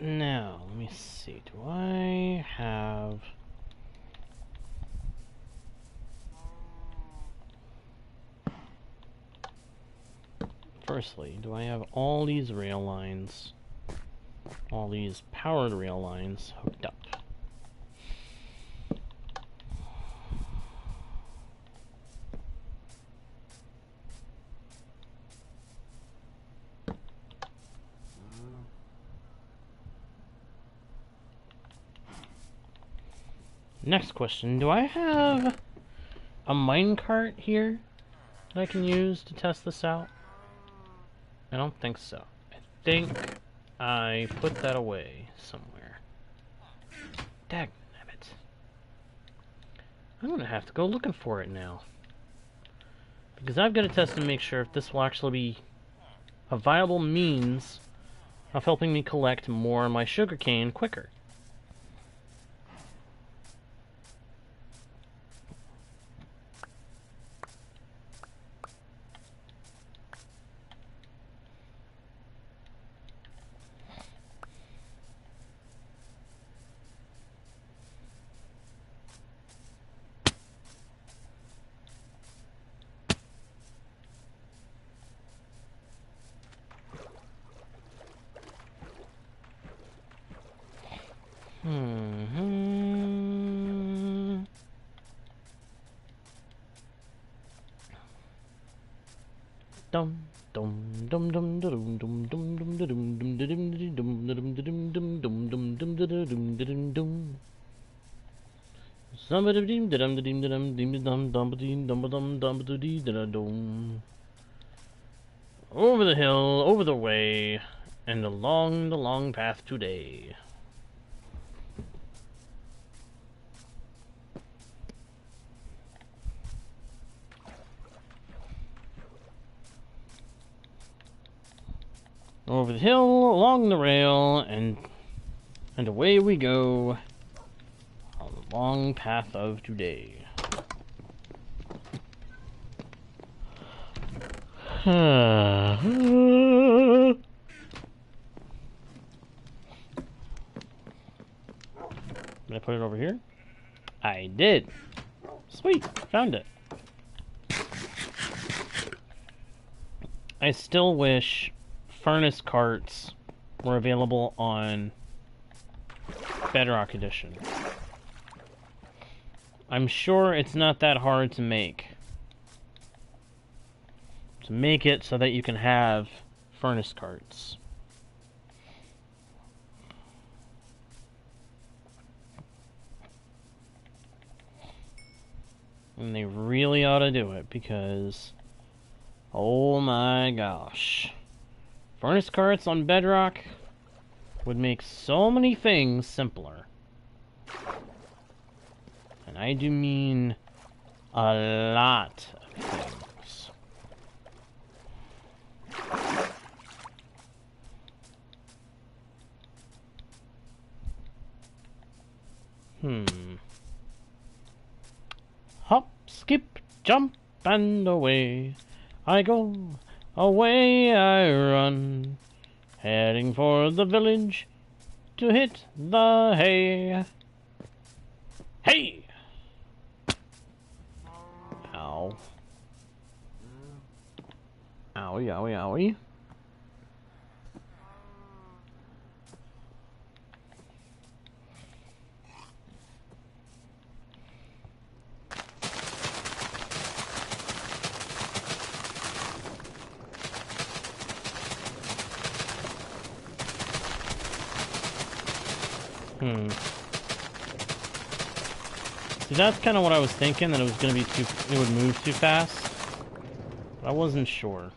Now, let me see. Do I have... Firstly, do I have all these rail lines, all these powered rail lines hooked up? Next question, do I have a minecart here that I can use to test this out? I don't think so. I think I put that away somewhere. Dagnabbit. I'm gonna have to go looking for it now. Because I've got to test and make sure if this will actually be a viable means of helping me collect more of my sugarcane quicker. Dum dum dum dum dum dum dum dum dum dum dum dum dum dum dum dum dum. Somebody dim dum dim dum dim dum dum dim dum dum dum dum. Over the hill, over the way, and along the long path today. Over the hill, along the rail, and away we go on the long path of today. Did I put it over here? I did. Sweet, found it. I still wish furnace carts were available on Bedrock Edition. I'm sure it's not that hard to make. To make it so that you can have furnace carts. And they really ought to do it because, oh my gosh. Furnace carts on Bedrock would make so many things simpler. And I do mean a lot of things. Hop, skip, jump, and away I go. Away I run, heading for the village to hit the hay. Hey! Ow. Owie, owie, owie. See, that's kind of what I was thinking, that it was going to be it would move too fast. But I wasn't sure.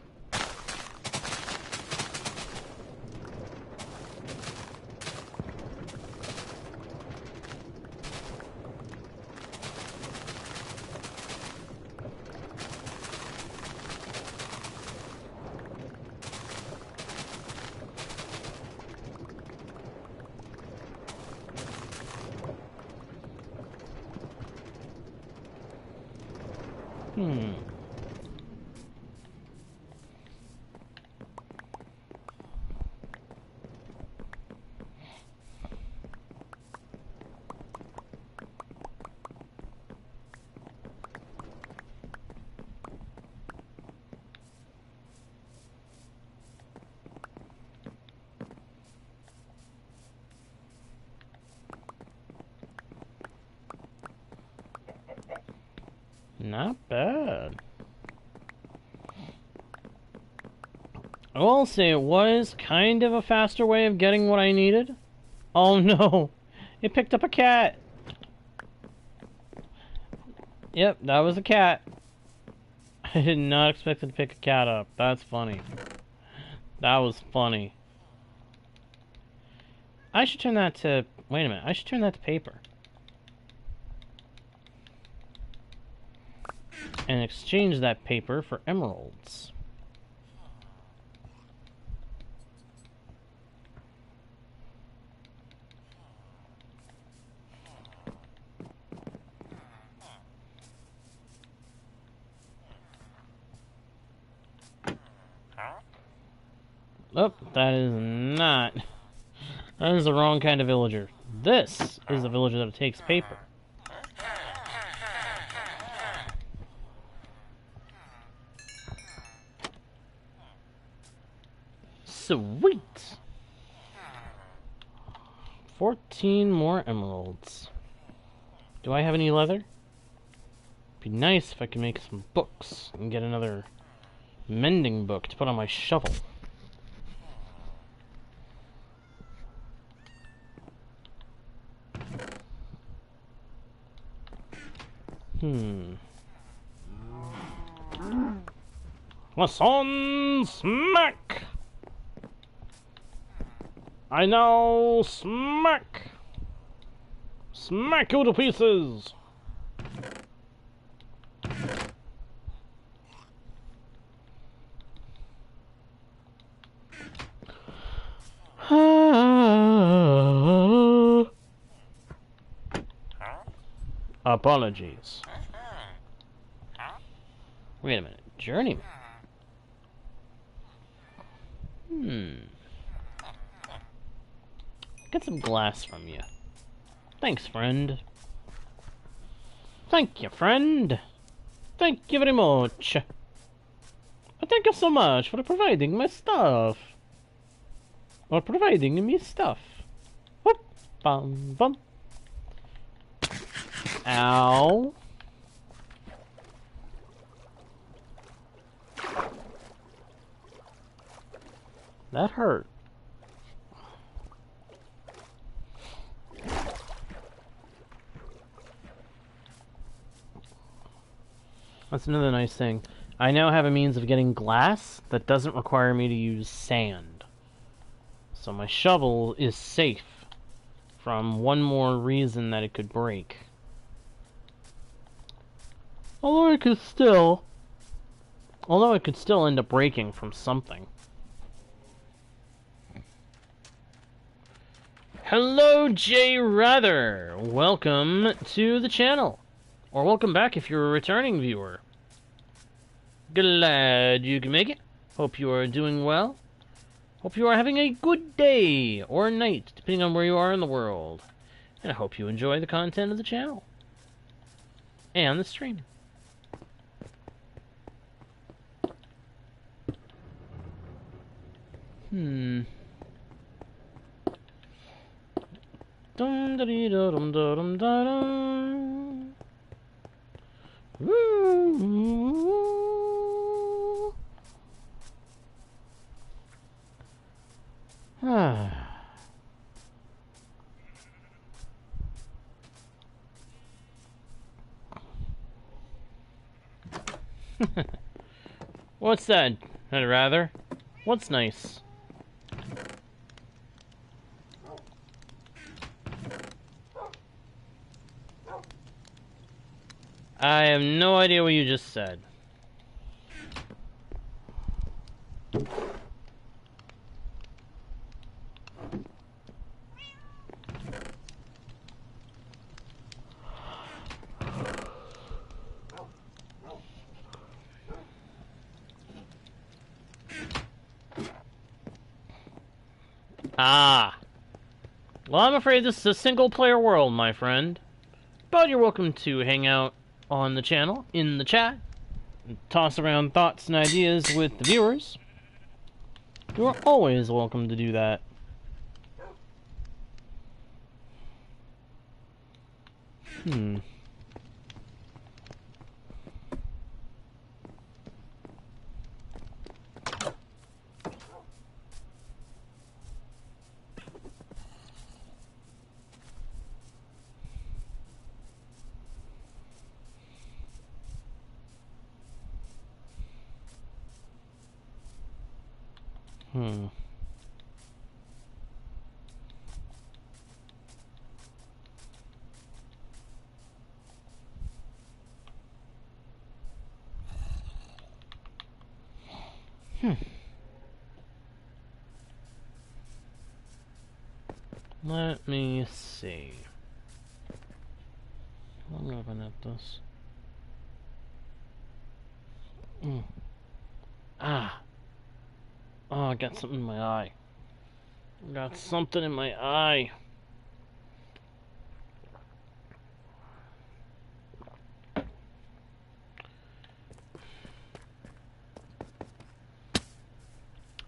Not bad. I will say it was kind of a faster way of getting what I needed. Oh no! It picked up a cat! Yep, that was a cat. I did not expect it to pick a cat up. That's funny. That was funny. I should turn that to... Wait a minute. I should turn that to paper. And exchange that paper for emeralds. Oh, that is not... That is the wrong kind of villager. This is the villager that takes paper. Sweet! 14 more emeralds. Do I have any leather? Be nice if I could make some books and get another mending book to put on my shovel. Listen, smack! I know, smack! Smack you to pieces! Apologies. Wait a minute. Journeyman? Get some glass from you. Thanks, friend. Thank you, friend. Thank you very much. Thank you so much for providing my stuff. Or providing me stuff. Whoop, bum, bum. Ow. That hurt. That's another nice thing. I now have a means of getting glass that doesn't require me to use sand. So my shovel is safe from one more reason that it could break. Although it could still end up breaking from something. Hello, Jay Rather. Welcome to the channel. Or welcome back if you're a returning viewer. Glad you can make it. Hope you are doing well. Hope you are having a good day or night, depending on where you are in the world. And I hope you enjoy the content of the channel. and the stream. Dum da dee da dum da dum da dum. Woo. What's that? I'd rather. What's nice? I have no idea what you just said. Ah. Well, I'm afraid this is a single-player world, my friend. But you're welcome to hang out on the channel, in the chat, and toss around thoughts and ideas with the viewers. You are always welcome to do that. Let me see. I'm gonna open up this. Ah. Oh, I got something in my eye. I got something in my eye.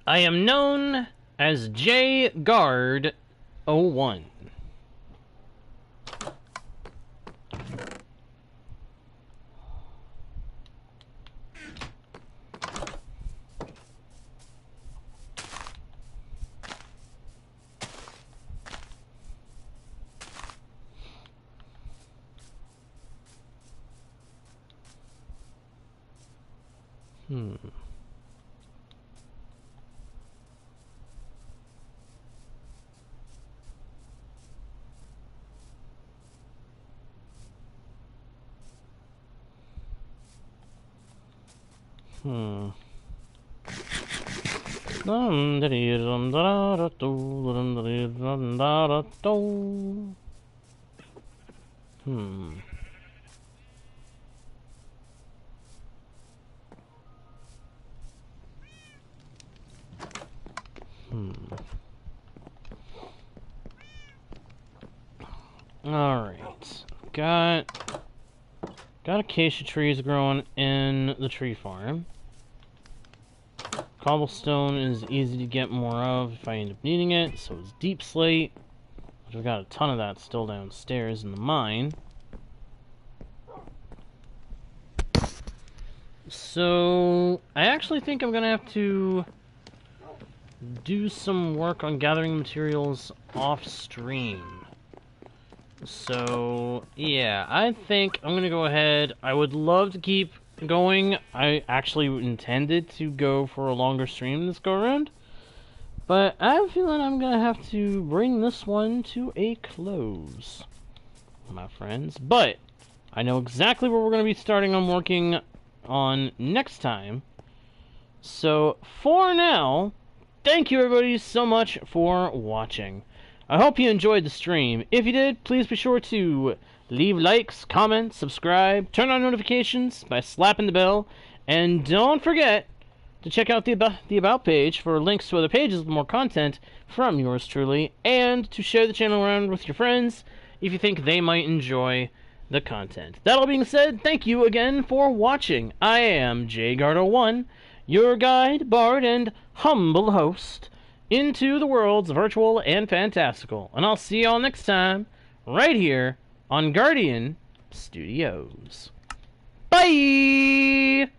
I am known as J Guard 01. Alright. Got acacia trees growing in the tree farm. Cobblestone is easy to get more of if I end up needing it. So is deep slate, which I've got a ton of that still downstairs in the mine. So I actually think I'm gonna have to do some work on gathering materials off stream. So yeah, I think I'm gonna go ahead. I would love to keep going. I actually intended to go for a longer stream this go around, but I have a feeling I'm gonna have to bring this one to a close, my friends. But I know exactly what we're gonna be starting on working on next time. So for now, thank you everybody so much for watching. I hope you enjoyed the stream. If you did, please be sure to leave likes, comments, subscribe, turn on notifications by slapping the bell, and don't forget to check out the About page for links to other pages with more content from yours truly, and to share the channel around with your friends if you think they might enjoy the content. That all being said, thank you again for watching. I am JGardo1, your guide, bard, and humble host into the worlds virtual and fantastical. And I'll see y'all next time, right here on Guardian Studios. Bye!